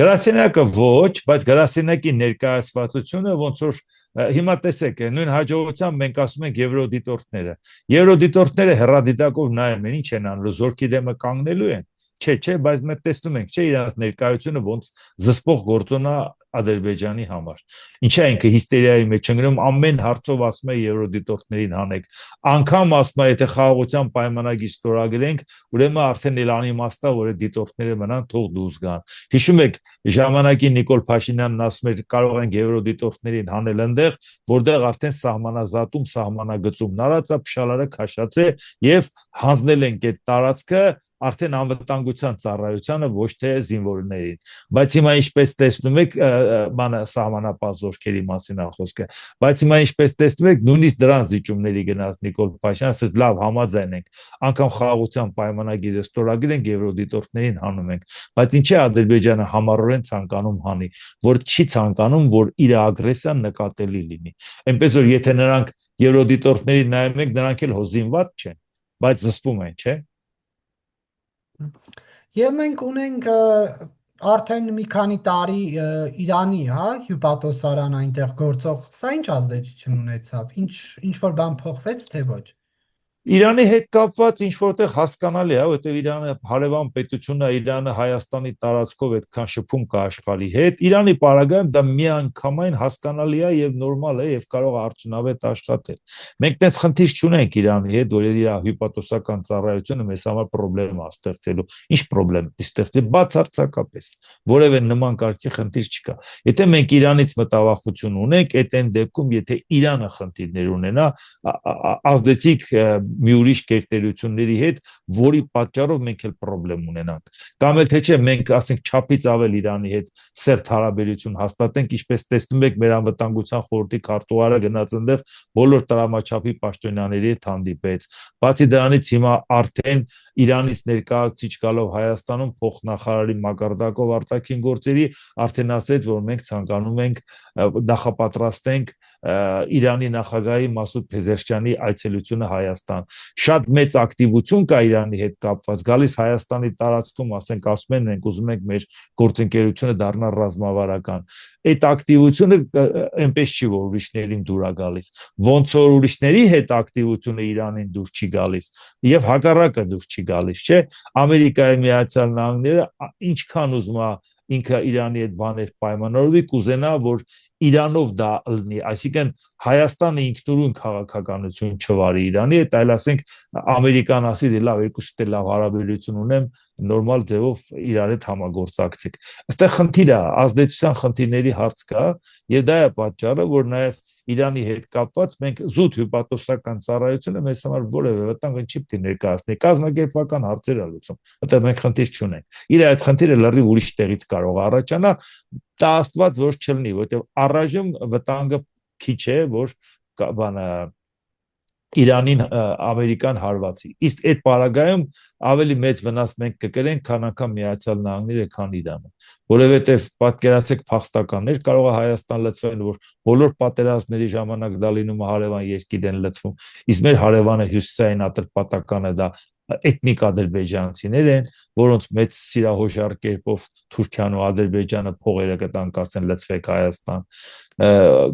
Գրասենյակը ոչ, բայց գրասենյակի ներկայացվածությունը ոնց որ հիմա տեսեք, նույն հաջողությամբ մենք ասում ենք եվրոդիտորդները։ Եվրոդիտորդները հեռադիտակով նայում են, ինչ են անում, զորքի դեմը կանգնելու են։ Չէ, բայց մենք տեսնում ենք, չէ, իրանց ներկայությունը ոնց զսպող գործոն է Ադրբեջանի համար։ Ինչա ինքը հիստերիայի մեջ ընկնում, ամեն հարցով ասում է եվրոդիտորդներին հանեք։ Անկամ ասում է, եթե խաղաղության պայմանագիր ստորագրենք, ուրեմն արդեն էլ անիմաստ է, որ այդ դիտորդները մնան, թող դուրս գան։ Հիշում եք, ժամանակին Նիկոլ Փաշինյանն ասում էր, կարող ենք եվրոդիտորդներին հանել այնտեղ, որտեղ արդեն սահմանազատում, սահմանագծում նարածա, փշալարը քաշած է եւ հանձնել ենք այդ տարածքը արդեն անվտանգության ծառայությանը, ոչ թե զինվորներին։ Բայց հիմա ինչպես տեսնում եք, բանը սահմանապահ զորքերի մասին է խոսքը, բայց հիմա ինչպես տեսնում եք, նույնիսկ դրան զիջումների գնաց Նիկոլ Փաշինյանը, ասել լավ համաձայն ենք, անգամ խաղաղության պայմանագիրը ստորագրենք, եվրոդիտորդներին հանում ենք, բայց ինչի Ադրբեջանը համառորեն ցանկանում հանի, որ չի ցանկանում, որ իր ագրեսիան նկատելի լինի։ Այնպես որ եթե նրանք եվրոդիտորդներին նայում ենք, նրանք էլ հոզինված չեն, բայց զսպում են, չէ՞։ Եվ մենք ունենք արդեն մի քանի տարի Իրանի, հա, հյուպատոսարան այնտեղ գործող, սա ինչ ազդեցություն ունեցավ, ինչ որ բան փոխվեց, թե ոչ։ Իրանի հետ կապված ինչ որտեղ հասկանալի է, որովհետև Իրանը հարևան պետությունն է, Իրանը Հայաստանի տարածքով այդքան շփում կա աշխարհի հետ։ Իրանի պարագայում դա միանգամայն հասկանալի է եւ նորմալ է եւ կարող է արդյունավետ աշխատել։ Մենք դες խնդիր չունենք Իրանի հետ, որ իր հյուպատոսական ծառայությունը մեզ համար խնդրեմ է ստեղծելու։ Ինչ խնդրեմ ստեղծի բացարձակապես։ Որևէ նման կարգի խնդիր չկա։ Եթե մենք Իրանից մտավախություն ունենք, այդ այն դեպքում, եթե Իրանը խնդիրներ ունենա, ազդեցիկ մի ուրիշ կերտելությունների հետ, որի պատճառով մենք էլ խնդրեմ ունենանք։ Կամ էլ թե չէ մենք ասենք չափից ավել Իրանի հետ սերտ հարաբերություն հաստատենք, ինչպես տեսնում եք մեր անվտանգության խորհրդի քարտուղարը գնաց այնտեղ բոլոր տրամաչափի պաշտոնյաների հետ հանդիպեց։ Բացի դրանից հիմա արդեն Իրանից ներկայացուցիչ գալով Հայաստանում փոխնախարարի մակարդակով արտաքին գործերի արդեն ասեց, որ մենք ցանկանում ենք նախապատրաստենք Իրանի նախագահի Մասուդ Փեզեշքյանի այցելությունը Հայաստան։ Շատ մեծ ակտիվություն կա Իրանի հետ կապված, գալիս Հայաստանի տարածքում, ասենք ասում են մենք ուզում ենք մեր գործընկերությունը դառնա ռազմավարական։ Այդ ակտիվությունը այնպես չի, որ ուրիշներին դուր է գալիս։ Ոնց որ ուրիշների հետ ակտիվությունը Իրանին դուր չի գալիս, եւ հակառակը դուր չի գալիս, չէ՞։ Ամերիկայի Միացյալ Նահանգները ինչքան ուզում է ինքը Իրանի հետ բաներ պայմանավորվի, կուզենա, որ Իրանով դա լինի, այսինքն Հայաստանը ինքնուրույն քաղաքականություն չվարի Իրանի հետ, այլ ասենք Ամերիկան ասի, դե լավ, երկուսիդ էլ լավ հարաբերություն ունեմ, նորմալ ձևով իրար հետ համագործակցեք։ Այստեղ խնդիր է, ազդեցության խնդիրների հարց կա, եւ դա է պատճառը, որ նաեւ Իրանի հետ կապված մենք զուտ հյուպատոսական ծառայությունը մեզ համար որևէ վտանգ չի պիտի ներկայացնի, կազմակերպական հարցեր է լուծում, այդտեղ մենք խնդիր չունենք։ Իր այդ խնդիրը լրիվ ուրիշ տեղից կարող է առաջանա, դա աստված որ չլինի, որովհետև առայժմ վտանգը քիչ է, որ բանը Իրանին Ամերիկան հարվածի։ Իսկ այդ պարագայում ավելի մեծ վնաս մենք կկրենք, քան անգամ Միացյալ Նահանգները, քան Իրանը։ Որովհետև պատկերացեք փախստականներ կարող է Հայաստան լցվեն, որ բոլոր պատերազմների ժամանակ դա լինում է հարևան երկիր են լցվում, իսկ մեր հարևանը հյուսիսային Ատրպատականը դա էթնիկ ադրբեջանցիներ են, որոնց մեծ սիրահոժար կերպով Թուրքիան ու Ադրբեջանը փողերը կտան, ասեն լցվեք Հայաստան։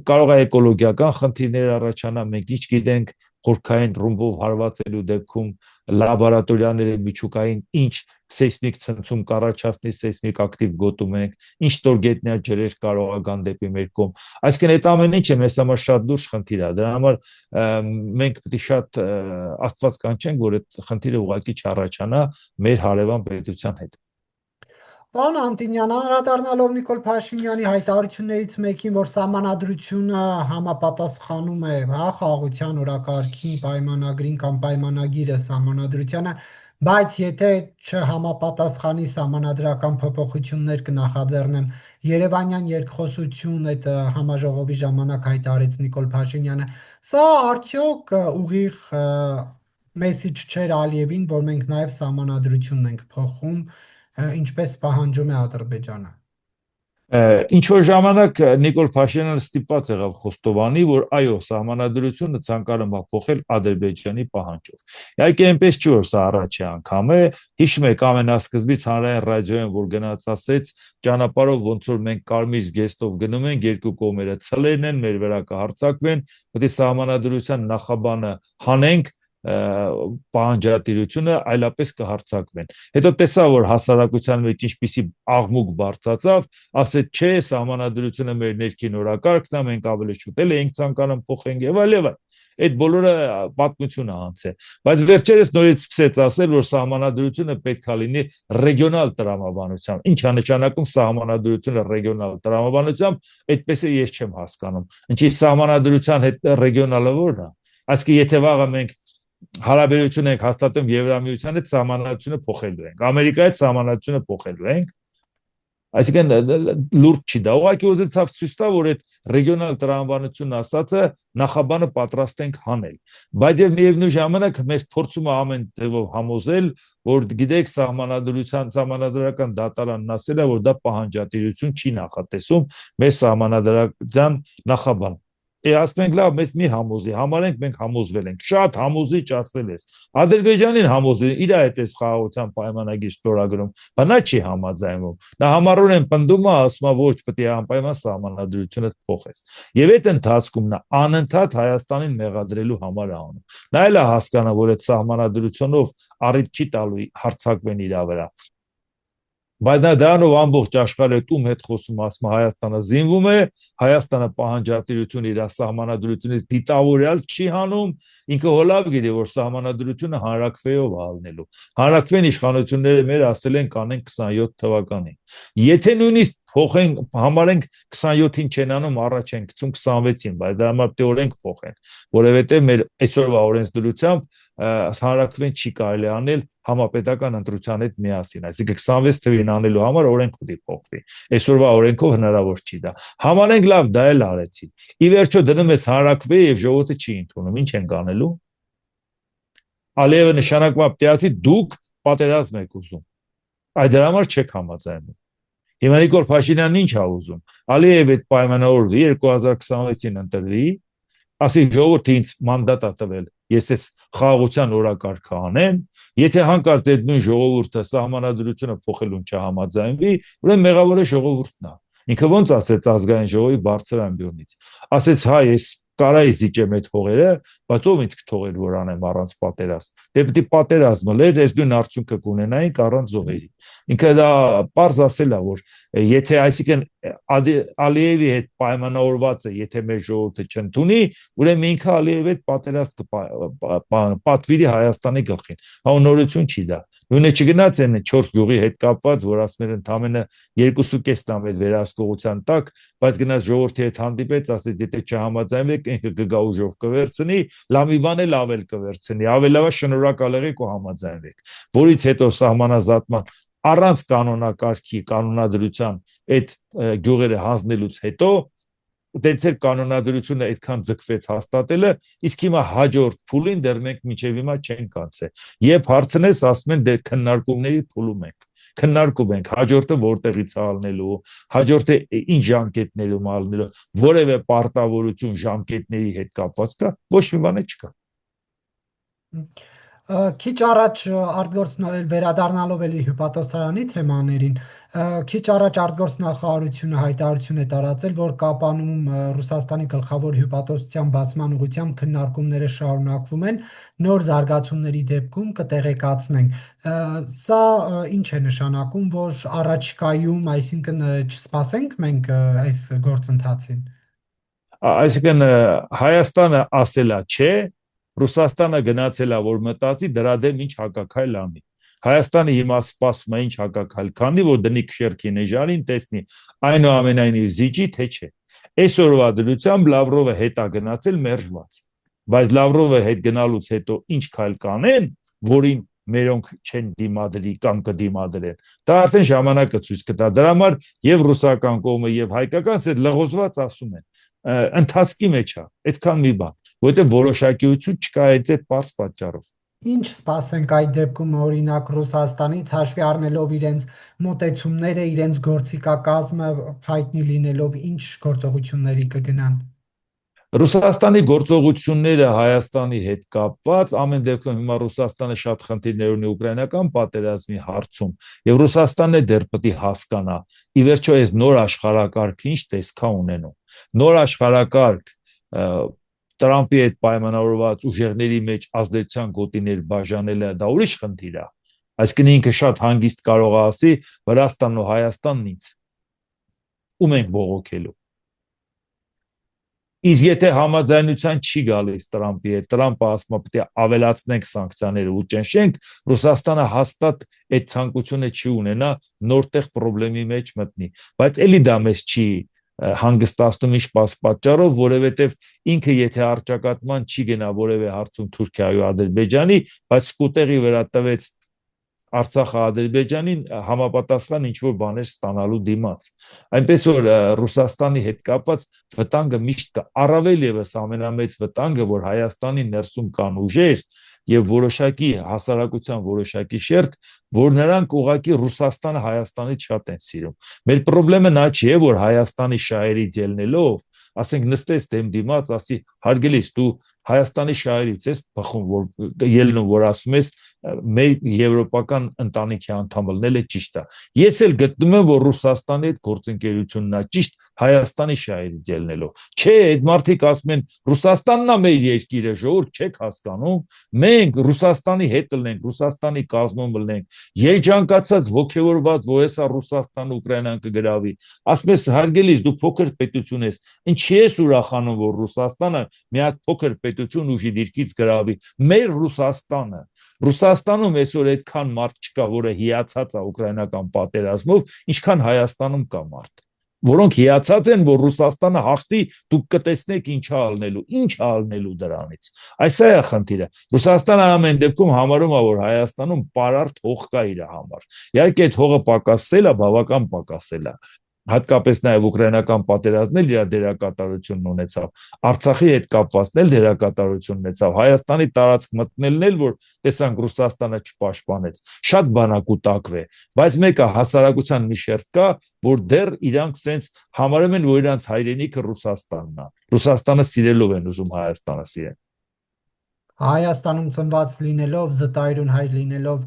Կարող է էկոլոգիական խնդիրներ առաջանա, մենք ինչ գիտենք խորքային ռումբով հարվածելու դեպքում լաբորատորիաների միջուկային ինչ սեյսմիկ ցնցում կառաջացնի, սեյսմիկ ակտիվ գոտում ենք, ինչ ստորգետնյա ջրեր կարող է գան դեպի մեր կողմ։ Այսինքն այդ ամեն ինչը մեզ համար շատ լուրջ խնդիր է։ Դրա համար մենք պետք է շատ աստված կանչենք, որ այդ խնդիրը ուղղակի չառաջանա մեր հարևան պետության հետ։ Պարոն Անտինյան, անդրադառնալով Նիկոլ Փաշինյանի հայտարարություններից մեկին, որ սահմանադրությունը համապատասխանում է խաղաղության օրակարգին, պայմանագրին կամ պայմանագիրը սահմանադրությանը, բայց եթե չհամապատասխանի սահմանադրական փոփոխություններ կնախաձեռնեմ, Երևանյան երկխոսություն այդ համաժողովի ժամանակ հայտարարեց Նիկոլ Փաշինյանը, սա արդյոք ուղիղ մեսիջ չէր Ալիևին, որ մենք նաև սահմանադրությունն ենք փոխում, ինչպես պահանջում է Ադրբեջանը։ Ինչ որ ժամանակ Նիկոլ Փաշինյանը ստիպված եղավ խոստովանի, որ այո, սահմանադրությունը ցանկանում է փոխել Ադրբեջանի պահանջով։ Իհարկե այնպես չի, որ սա առաջի անգամ է, հիշում եք ամենասկզբից հանրային ռադիոյում, որ գնաց ասեց, ճանապարհով ոնց որ մենք կարմիր զգեստով գնում ենք, երկու կողմերը ցլերն են, մեր վրա կհարձակվեն, պետք է սահմանադրության նախաբանը հանենք, պահանջատիրությունը այլապես կհարձակվեն։ Հետո տեսա, որ հասարակության մեջ ինչպիսի աղմուկ բարձրացավ, ասեց, չէ, սահմանադրությունը մեր ներքին օրակարգն է, մենք ավելի շուտ էլ ենք ցանկանում փոխենք եւ այլն։ Այդ բոլորը պատմություն է անցել։ Բայց վերջերս նորից սկսեց ասել, որ սահմանադրությունը պետք է լինի ռեգիոնալ տրամաբանությամբ։ Ինչ է նշանակում սահմանադրությունը ռեգիոնալ տրամաբանությամբ, այդպես է ես չեմ հասկանում։ Ինչի սահմանադրության հետ ռեգիոնալը ո՞րն է։ Այսինքն եթե վաղը մենք հարաբերություն ենք հաստատում Եվրամիության հետ, սահմանադրությունը փոխելու ենք, Ամերիկայի հետ սահմանադրությունը փոխելու ենք, այսինքն լուրջ չի դա, ուղղակի ուզեցավ ցույց տա, որ այդ ռեգիոնալ տրամաբանությունն ասածը նախաբանը պատրաստ ենք հանել, բայց եւ միևնույն ժամանակ մեզ փորձում է ամեն ձևով համոզել, որ գիտեք սահմանադրական դատարանն ասել է, որ դա պահանջատիրություն չի նախատեսում մեր սահմանադրական նախաբան։ ասում ենք լավ, մեզ մի համոզի, համարենք մենք համոզվել ենք, շատ համոզիչ ասել ես։ Ադրբեջանին համոզի, իր հետ էս խաղաղության պայմանագիր ստորագրում, բանա չի համաձայնվում։ Նա համառորեն պնդում է, ասում է ոչ, պետք է անպայման սահմանադրությունը փոխես։ Եվ այդ ընթացքում նա անընդհատ Հայաստանին մեղադրելու համար է անում։ Նա էլ է հասկանում, որ այդ սահմանադրությունով առիթ չի տալու հարձակվեն իր վրա։ Բայց նա դրանով ամբողջ աշխարհը ում հետ խոսում, ասում է Հայաստանը զինվում է, Հայաստանը պահանջատիրություն իր սահմանադրությունից դիտավորյալ չի հանում, ինքը հոլավ գիտի, որ սահմանադրությունը հանրաքվեով ալնելու։ Հանրաքվեն իշխանությունները մեր ասել են կանեն 27 թվականին։ Եթե նույնիսկ փոխեն, համարենք 27-ին չեն անում, առաջ են գցում 26-ին, բայց դա համար տեորենք փոխեն, որովհետև մեր այսօրվա օրենսդրությամբ հանրաքվեն չի կարելի անել համապետական ընտրության հետ միասին, այսինքն 26 թվին անելու համար օրենք պետք է փոխվի։ Այսօրվա օրենքով հնարավոր չի դա։ Համարենք լավ, դա էլ արեցի։ Ի վերջո դնում ես հանրաքվե եւ ժողովուրդը չի ընդունում, ինչ են անելու։ Ալիևը նշանակում է ասի դուք պատերազմ եք ուզում։ Այդ դրա համար չեք համաձայնում։ Հիմա Նիկոլ Փաշինյանն ինչ է ուզում։ Ալիև այդ պայմանավորվի 2026-ին ընտրվի, ասի ժողովուրդը ինձ մանդատ է տվել, ես այս խաղաղության օրակարգը անեմ, եթե հանկարծ այդ նույն ժողովուրդը սահմանադրությունը փոխելուն չհամաձայնվի, ուրեմն մեղավորը ժողովուրդն է։ Ինքը ոնց ասեց ազգային ժողովի բարձր ամբիոնից։ Ասեց հա ես կարայի զիջեմ այդ հողերը, բայց ով ինձ կթողեր որ անեմ առանց պատերազմ։ Դե պետք է պատերազմը լեր, այս նույն արդյունքը կունենայինք առանց զոհերի։ Ինքը դա պարզ ասել է, որ եթե այսինքն Ալիևի հետ պայմանավորված է, եթե մեր ժողովուրդը չընդունի, ուրեմն ինքը Ալիևի հետ պատերազմ պատվիրի Հայաստանի գլխին։ Հա նորություն չի դա։ Նույնը չգնաց այն 4 գյուղի հետ կապված, որ ասում են ընդամենը 2.5 տամ այդ վերահսկողության տակ, բայց գնաց ժողովրդի հետ հանդիպեց, ասեց եթե չհամաձայնվեք, ինքը կգա ուժով կվերցնի, լավ մի բան էլ ավել կվերցնի, ավելավա շնորհակալ եղեք ու համաձայնվեք, որից հետո սահմանազատման առանց կանոնակարգի, կանոնադրության այդ գյուղերը հանձնելուց հետո դեցեր կանոնադրությունը այդքան ձգվեց հաստատելը, իսկ հիմա հաջորդ փուլին դեռ մենք մինչև հիմա չենք անցել։ Երբ հարցնես, ասում են դե քննարկումների փուլում ենք։ Քննարկում ենք հաջորդը որտեղից ալնելու, հաջորդը ինչ ժամկետներում ալնելու, որևէ պարտավորություն ժամկետների հետ կապված կա, ոչ մի բան չկա։ Քիչ առաջ արտգործնալ վերադառնալով էլի հյուպատոսարանի թեմաներին, քիչ առաջ արտգործնախարարությունը հայտարարություն է տարածել, որ Կապանում Ռուսաստանի գլխավոր հյուպատոսության բացման ուղղությամբ քննարկումները շարունակվում են, նոր զարգացումների դեպքում կտեղեկացնենք։ Սա ինչ է նշանակում, որ առաջիկայում, այսինքն չսպասենք մենք այս գործընթացին։ Այսինքն Հայաստանը ասելա չէ, Ռուսաստանը գնացել է որ մտածի դրա դեմ ինչ հակակայլ անի։ Հայաստանը հիմա սպասում է ինչ հակակայլ քանի որ դնի քշերքին էժանին տեսնի այնուամենայնիվ զիջի թե չէ։ Այսօրվա դրությամբ Լավրովը հետ է գնացել մերժված, բայց Լավրովը հետ գնալուց հետո ինչ քայլ կանեն, որին մերոնք չեն դիմադրի կամ կդիմադրեն։ Դա արդեն ժամանակը ցույց կտա։ Դրա համար եւ ռուսական կողմը եւ հայկական այդ լղոզված ասում են ընթացքի մեջ է, այդքան մի բան, որովհետեւ որոշակիություն չկա այդ պարզ պատճառով։ Ինչ սպասենք այդ դեպքում օրինակ Ռուսաստանից հաշվի առնելով իրենց մոտեցումները, իրենց գործիքակազմը հայտնի լինելով ինչ գործողությունների կգնան։ Ռուսաստանի գործողությունները Հայաստանի հետ կապված, ամեն դեպքում հիմա Ռուսաստանը շատ խնդիրներ ունի ուկրաինական պատերազմի հարցում, եւ Ռուսաստանն է դեռ պետք է հասկանա, ի վերջո այս նոր աշխարհակարգը ինչ տեսք է ունենում։ Նոր աշխարհակարգ Տրամպի հետ պայմանավորված ուժերների մեջ ազդեցության գոտիներ բաժանելը դա ուրիշ խնդիր է։ Այսինքն ինքը շատ հանգիստ կարող է ասի Վրաստանն ու Հայաստանն ինձ ում ենք բողոքելու։ Իսկ եթե համաձայնության չի գալիս Տրամպի հետ, Տրամպը ասում է պետք է ավելացնենք սանկցիաները ու ճնշենք, Ռուսաստանը հաստատ այդ ցանկությունը չի ունենա նորտեղ խնդրի մեջ մտնի, բայց էլի դա մեզ չի հանգստացնում ինչ պատճառով, որովհետև ինքը եթե առճակատման չի գնա որևէ հարցում Թուրքիայի ու Ադրբեջանի, բայց սկուտերի վրա տվեց Արցախը Ադրբեջանին համապատասխան ինչ որ բաներ ստանալու դիմաց։ Այնպես որ Ռուսաստանի հետ կապված վտանգը միշտ կա, առավել եւս ամենամեծ վտանգը, որ Հայաստանի ներսում կան ուժեր եւ որոշակի հասարակության որոշակի շերտ, որ նրանք ուղղակի Ռուսաստանը Հայաստանից շատ են սիրում։ Մեր խնդրեմը նա չէ, որ Հայաստանի շահերից ելնելով ասենք նստես դեմ դիմաց, ասի հարգելիս դու Հայաստանի շահերից ես բխում, որ ելնում, որ ասում ես մեր եվրոպական ընտանիքի անդամ լինելը ճիշտ է։ Ես էլ գտնում եմ, որ Ռուսաստանի հետ գործընկերությունն է ճիշտ Հայաստանի շահերից ելնելով։ Չէ, այդ մարդիկ ասում են Ռուսաստանն է մեր երկիրը, ժողովուրդ չեք հասկանում։ Մենք Ռուսաստանի հետ լինենք, Ռուսաստանի կազմում լինենք, երջանկացած ոգևորված, որ հեսա Ռուսաստանը Ուկրաինան կգրավի։ Ասում ես հարգելիս դու փոքր պետություն ես, ինչի ես ուրախանում, որ Ռուսաստանը մի հատ փոքր պետություն ուժի դիրքից գրավի։ Մեր Ռուսաստանում այսօր այդքան մարդ չկա, որը հիացած է ուկրաինական պատերազմով, ինչքան Հայաստանում կա մարդ, որոնք հիացած են, որ Ռուսաստանը հաղթի, դուք կտեսնեք ինչ է ալնելու դրանից։ Այս է խնդիրը։ Ռուսաստանը ամեն դեպքում համարում է, որ Հայաստանում պարարտ հող կա իր համար։ Իհարկե այդ հողը պակասել է, բավական պակասել է։ Հատկապես նաև ուկրաինական պատերազմն էլ իր դերակատարությունն ունեցավ, Արցախի հետ կապվածն էլ դերակատարություն ունեցավ, Հայաստանի տարածք մտնելն էլ, որ տեսանք Ռուսաստանը չպաշտպանեց, շատ բանա կուտակվե, բայց մեկը հասարակության մի շերտ կա, որ դեռ իրանք սենց համարում են, որ իրանց հայրենիքը Ռուսաստանն է, Ռուսաստանը սիրելով են ուզում Հայաստանը սիրեն։ Հայաստանում ծնված լինելով, զտայրուն հայ լինելով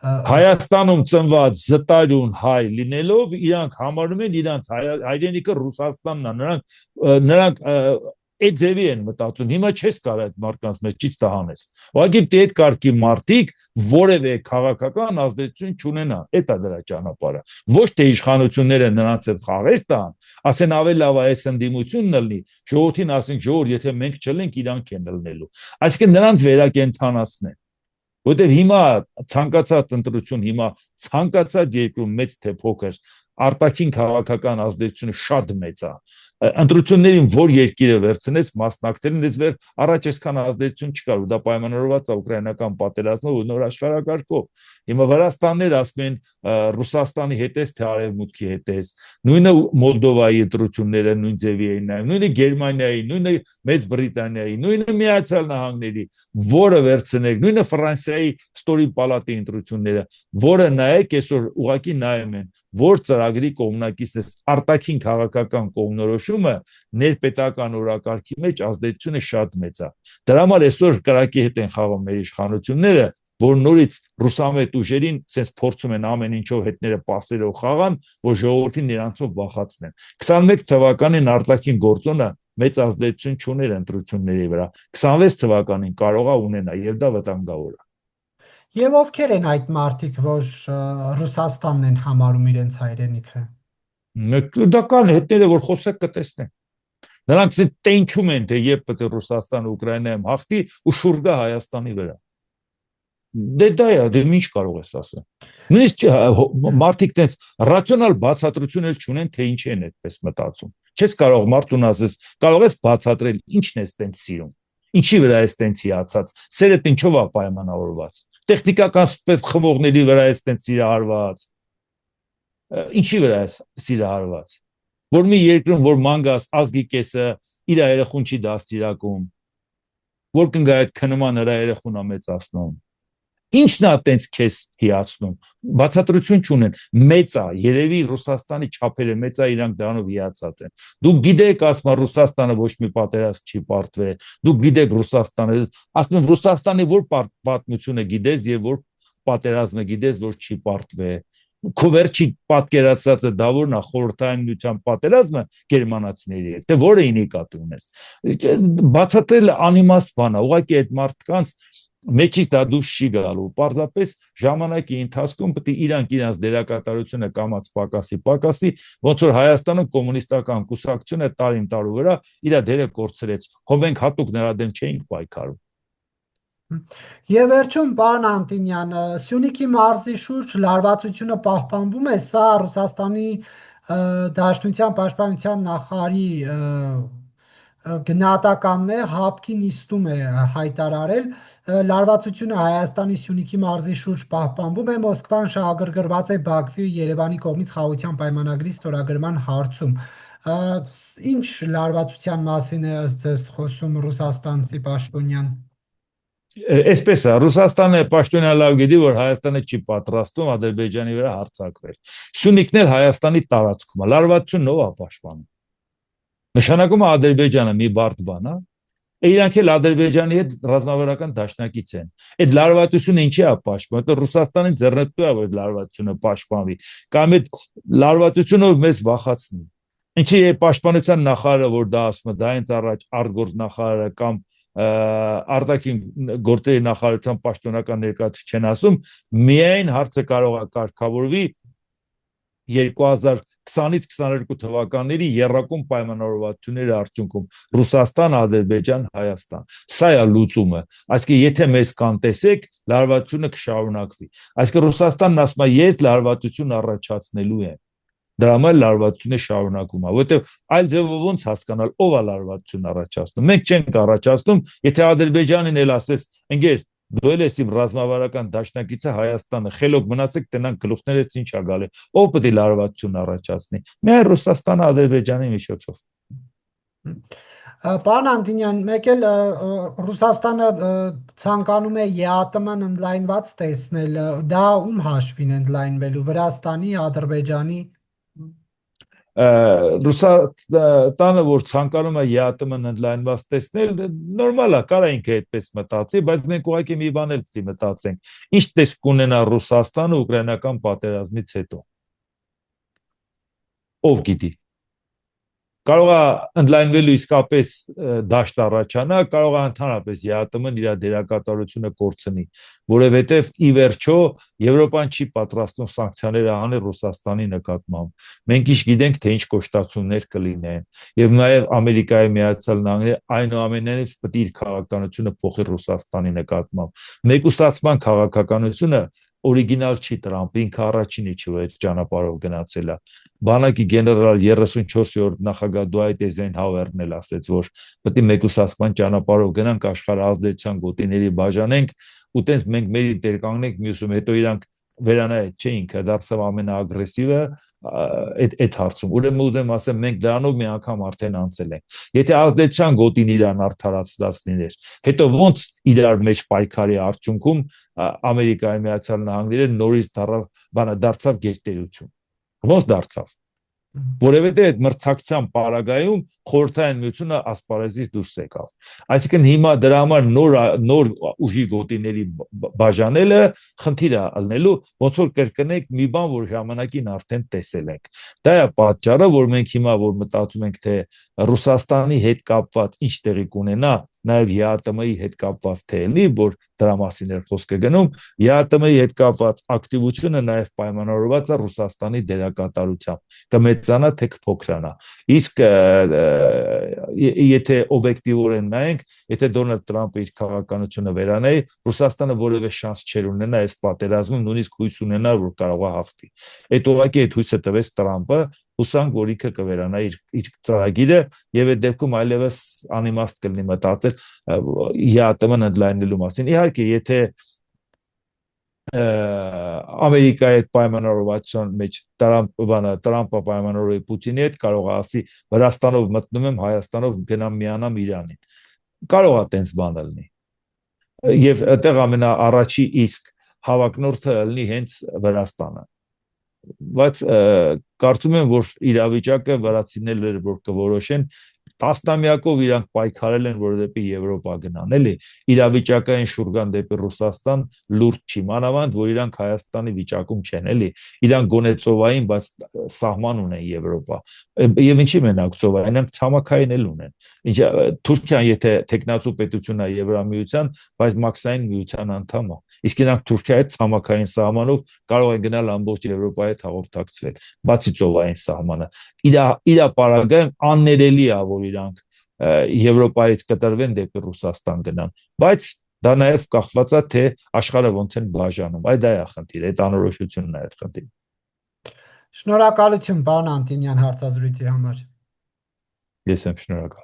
Հայաստանում ծնված զտայրուն հայ լինելով իրանք համարում են իրանց հայրենիքը Ռուսաստանն է, նրանք այդ ձևի են մտածում։ Հիմա չես կարող այդ մարդկանց մեջ ճիշտ հանես։ Ուղղակի պետք է այդ կարգի մարդիկ որևէ քաղաքական ազդեցություն չունենան, այդ է դրա ճանապարհը։ Ոչ թե իշխանությունները նրանց հետ խաղեր տան, ասեն ավելի լավ է այս ընդդիմությունն լինի, ժողովրդին ասենք ժողովուրդ, եթե մենք չլենք, իրանք են լինելու։ Այսինքն նրանց վերակենդանացնեն։ Որտեւ հիմա ցանկացած ընտրություն, հիմա ցանկացած երկրում մեծ թե փոքր արտաքին քաղաքական ազդեցությունը շատ մեծ է։ Ընտրություններին որ երկիրը վերցնեց, մասնակցելին դες վեր առաջ այսքան ազդեցություն չկար, ու դա պայմանավորված է ուկրաինական պատերազմով ու նոր աշխարհակարգով։ Հիմա Վրաստաններ ասում են Ռուսաստանի հետ էս թե Արևմուտքի հետ էս, նույնը Մոլդովայի ընտրությունները նույն ձևի էին նայում, նույնը Գերմանիայի, նույնը Մեծ Բրիտանիայի, նույնը Միացյալ Նահանգների, որը վերցնեք, նույնը Ֆրանսիայի ստորին պալատի ընտրությունները, որը նայեք այսօր ուղղակի նայում են, որ ծրագրի կողմնակիցն է, արտաքին քաղաքական կողմնորոշումը ներպետական օրակարգի մեջ ազդեցությունը շատ մեծ է։ Դրա համար այսօր կրակի հետ են խաղում մեր իշխանությունները, որ նորից ռուսամետ ուժերին sense փորձում են ամեն ինչով հետները պասերով խաղան, որ ժողովրդին նրանցով վախացնեն։ 21 թվականին արտաքին գործոնը մեծ ազդեցություն չուներ ընտրությունների վրա, 26 թվականին կարող է ունենա եւ դա վտանգավոր է։ Եվ ովքեր են այդ մարդիկ, որ Ռուսաստանն են համարում իրենց հայրենիքը։ Դա կան հետները, որ խոսեք կտեսնեն։ Նրանք տենչում են, թե երբ պետք է Ռուսաստանը Ուկրաինայում հաղթի ու շուռ գա Հայաստանի վրա։ Դե դա է, դե ինչ կարող ես ասել։ Նույնիսկ մարդիկ տենց ռացիոնալ բացատրություն էլ չունեն, թե ինչ են այդպես մտածում։ Չես կարող մարդուն ասես, կարող ես բացատրել ինչն է տենց սիրում։ Ինչի վրա է տենց հիացած։ Սերը ինչով է պայմանավորված։ Տեխնիկական խմողների վրա է տենց սիրահարված։ Ինչի վրա է սիրահարված։ Որ մի երկրում, որ մանգաս ազգի կեսը իր երեխուն չի դաստիարակում, որ կնգա այդ քնման հրա երեխուն է մեծացնում։ Ինչն է տենց քեզ հիացնում։ Բացատրություն չունեն։ Մեծ է, երևի Ռուսաստանի չափերը մեծ է, իրանք դրանով հիացած են։ Դուք գիտեք, ասում Ռուսաստանը ոչ մի պատերազմ չի պարտվել։ Դուք գիտեք Ռուսաստանը, ասում են Ռուսաստանի որ պատմությունը գիտես եւ որ պատերազմը գիտես, որ չի պարտվել։ Քո վերջի պատկերացածը դա որն է խորհրդային միության պատերազմը գերմանացիների հետ, թե որը ինի կատու ունես։ Բացատրելը անիմաստ բան է, ուղղակի այդ մարդկանց մեջից դա դուրս չի գալու։ Պարզապես ժամանակի ընթացքում պետք է իրանք իրենց դերակատարությունը կամաց պակասի, ոնց որ Հայաստանում կոմունիստական կուսակցությունը տարին տարու վրա իր դերը կորցրեց։ Հո մենք հատուկ նրա դեմ չէինք պայքարում։ Եվ վերջում, պարոն Անտինյան, Սյունիքի մարզի շուրջ լարվածությունը պահպանվում է, սա Ռուսաստանի Դաշնության պաշտպանության նախարարի գնահատականն է, ՀԱՊԿ-ի նիստում է հայտարարել, լարվածությունը Հայաստանի Սյունիքի մարզի շուրջ պահպանվում է, Մոսկվան շահագրգռված է Բաքվի ու Երևանի կողմից խաղաղության պայմանագրի ստորագրման հարցում։ Ինչ լարվածության մասին է ըստ ձեզ խոսում ռուսաստանցի պաշտոնյան։ Այսպես է, Ռուսաստանը պաշտոնյա լավ գիտի, որ Հայաստանը չի պատրաստում Ադրբեջանի վրա հարձակվել։ Սյունիքն էլ Հայաստանի տարածքում է, լարվածությունն ով է պաշտպանում։ Նշանակում է Ադրբեջանը մի բարդ բան է, իրանք էլ Ադրբեջանի հետ ռազմավարական դաշնակից են։ Այդ լարվածությունը ինչի է պաշտպանում, դա Ռուսաստանի ձեռնտու է, որ լարվածությունը պաշտպանվի, կամ այդ լարվածությունով մեզ վախացնի։ Ինչի է պաշտպանության նախարարը, որ դա ասում է, դա հենց առաջ արտգործ նախարարը կամ արտաքին գործերի նախարարության պաշտոնական ներկայացուցիչ չեն ասում, միայն հարցը կարող է կարգավորվի 2020-ից 22 թվականների եռակում պայմանավորվածությունների արդյունքում Ռուսաստան, Ադրբեջան, Հայաստան։ Սա է լուծումը։ Այսինքն եթե մեզ կանտեսեք, լարվածությունը կշարունակվի։ Այսինքն Ռուսաստանն ասում է, ես լարվածություն առաջացնելու եմ։ Դրա համար լարվածությունը շարունակվում է, որովհետև այլ ձևով ոնց հասկանալ ով է լարվածություն առաջացնում։ Մենք չենք առաջացնում, եթե Ադրբեջանին էլ ասես, ընկեր, դու էլ ես իմ ռազմավարական դաշնակիցը Հայաստանը, խելոք մնացեք, տնանք գլուխներից ինչ է գալի, ով պետք է լարվածություն առաջացնի։ Միայն Ռուսաստանը Ադրբեջանի միջոցով։ Պարոն Անտոնյան, մեկ էլ Ռուսաստանը ցանկանում է ԵԱՏՄ-ն ընդլայնված տեսնել, դա ում հաշվին ընդլայնվելու, Վրաստանի, Ադրբեջանի։ Ռուսաստանը, որ ցանկանում է ԵԱՏՄ-ն ընդլայնված տեսնել, նորմալ է, կարա ինքը այդպես մտածի, բայց մենք ուղղակի մի բան էլ պետք է մտածենք։ Ինչ տեսք կունենա Ռուսաստանը ուկրաինական պատերազմից հետո։ Ով գիտի։ Կարող է ընդլայնվելու իսկապես դաշտ առաջանա, կարող է ընդհանրապես ԵԱՏՄ-ն իր դերակատարությունը կորցնի, որովհետև ի վերջո Եվրոպան չի պատրաստվում սանկցիաներ անել Ռուսաստանի նկատմամբ։ Մենք ինչ գիտենք, թե ինչ կոշտացումներ կլինեն, եւ նաեւ Ամերիկայի Միացյալ Նահանգները այնուամենայնիվ պետք է իր քաղաքականությունը փոխի Ռուսաստանի նկատմամբ։ Մեկուսացման քաղաքականությունը օրիգինալ չի Տրամփը, ինքը առաջինը չի, որ այդ ճանապարհով գնացել է։ Բանակի գեներալ 34-րդ նախագահ Դուայթ Էյզենհաուերն էլ ասեց, որ պետք է մեկուսացման ճանապարհով գնանք, աշխարհի ազդեցության գոտիների բաժանենք, ու տենց մենք մեր դեր կանգնենք մյուսում, հետո իրանք վերանայ չէ ինքը դարձավ ամենաագրեսիվը այդ հարցում։ Ուրեմն ուզեմ ասեմ, մենք դրանով մի անգամ արդեն անցել ենք։ Եթե ազդեցության գոտին իրան արդարացած լիներ, հետո ոնց իրար մեջ պայքարի արդյունքում Ամերիկայի Միացյալ Նահանգները նորից դարձավ գերտերություն։ Ոնց դարձավ։ Որովհետև այդ մրցակցության պարագայում խորհրդային միությունը ասպարեզից դուրս եկավ։ Այսինքն հիմա դրա համար նոր ուժի գոտիների բաժանելը խնդիր է ալնելու, ոնց որ կրկնենք մի բան, որ ժամանակին արդեն տեսել ենք։ Դա է պատճառը, որ մենք հիմա որ մտածում ենք, թե Ռուսաստանի հետ կապված ինչ տեղի կունենա, նաև ԵԱՏՄ-ի հետ կապված թե լինի, որ դրա մասին էր խոսքը գնում, ԵԱՏՄ-ի հետ կապված ակտիվությունը նաև պայմանավորված է Ռուսաստանի դերակատարությամբ, կմեծանա թե կփոքրանա։ Իսկ եթե օբյեկտիվորեն նայենք, եթե Դոնալդ Տրամփը իր քաղաքականությունը վերանայի, Ռուսաստանը որևէ շանս չեր ունենա այս պատերազմում, նույնիսկ հույս ունենա, որ կարող է հաղթի։ Այդ ուղղակի այդ հույսը տվեց Տրամփը, հուսանք, որ ինքը կվերանա իր ծրագիրը եւ այդ դեպքում այլևս անիմաստ կլինի մտածել ԵԱՏՄ-ն ընդլայնելու մասին։ Իհարկե, եթե Ամերիկայի հետ պայմանավորվածության մեջ Տրամփը պայմանավորվի Պուտինի հետ, կարող է ասի Վրաստանով մտնում եմ, Հայաստանով գնամ միանամ Իրանին։ Կարող է տենց բան լինի։ Եվ այդտեղ ամենաառաջի իսկ հավակնորդը լինի հենց Վրաստանը։ Բայց կարծում եմ, որ իրավիճակը վրացիները որ կորոշեն, տասնամյակով իրանք պայքարել են, որ դեպի Եվրոպա գնան, էլի իրավիճակային շուրգան դեպի Ռուսաստան լուրջ չի, մանավանդ որ իրանք Հայաստանի վիճակում չեն, էլի իրանք գոնե ծովային, բայց սահման ունեն Եվրոպա։ Եվ ինչի մենակ ծովային, իրանք ցամաքային էլ ունեն։ Ինչ Թուրքիան եթե տեխնացու պետություն է Եվրամիության, բայց մաքսային միության անդամ է։ Իսկ իրանք Թուրքիայի ցամաքային սահմանով կարող են գնալ ամբողջ Եվրոպայի հետ հաղորդակցվել, բացի ծովային սահմանը։ Իր պարագայում աններելի է, որ իրանք Եվրոպայից կտրվեն դեպի Ռուսաստան գնան, բայց դա նաև կախված է թե աշխարհը ոնց են բաժանում։ Այդ դա է խնդիրը, այդ անորոշությունն է այդ խնդիրը։ Շնորհակալություն, պարոն Անտոնյան, հարցազրույցի համար։ Ես եմ շնորհակալ։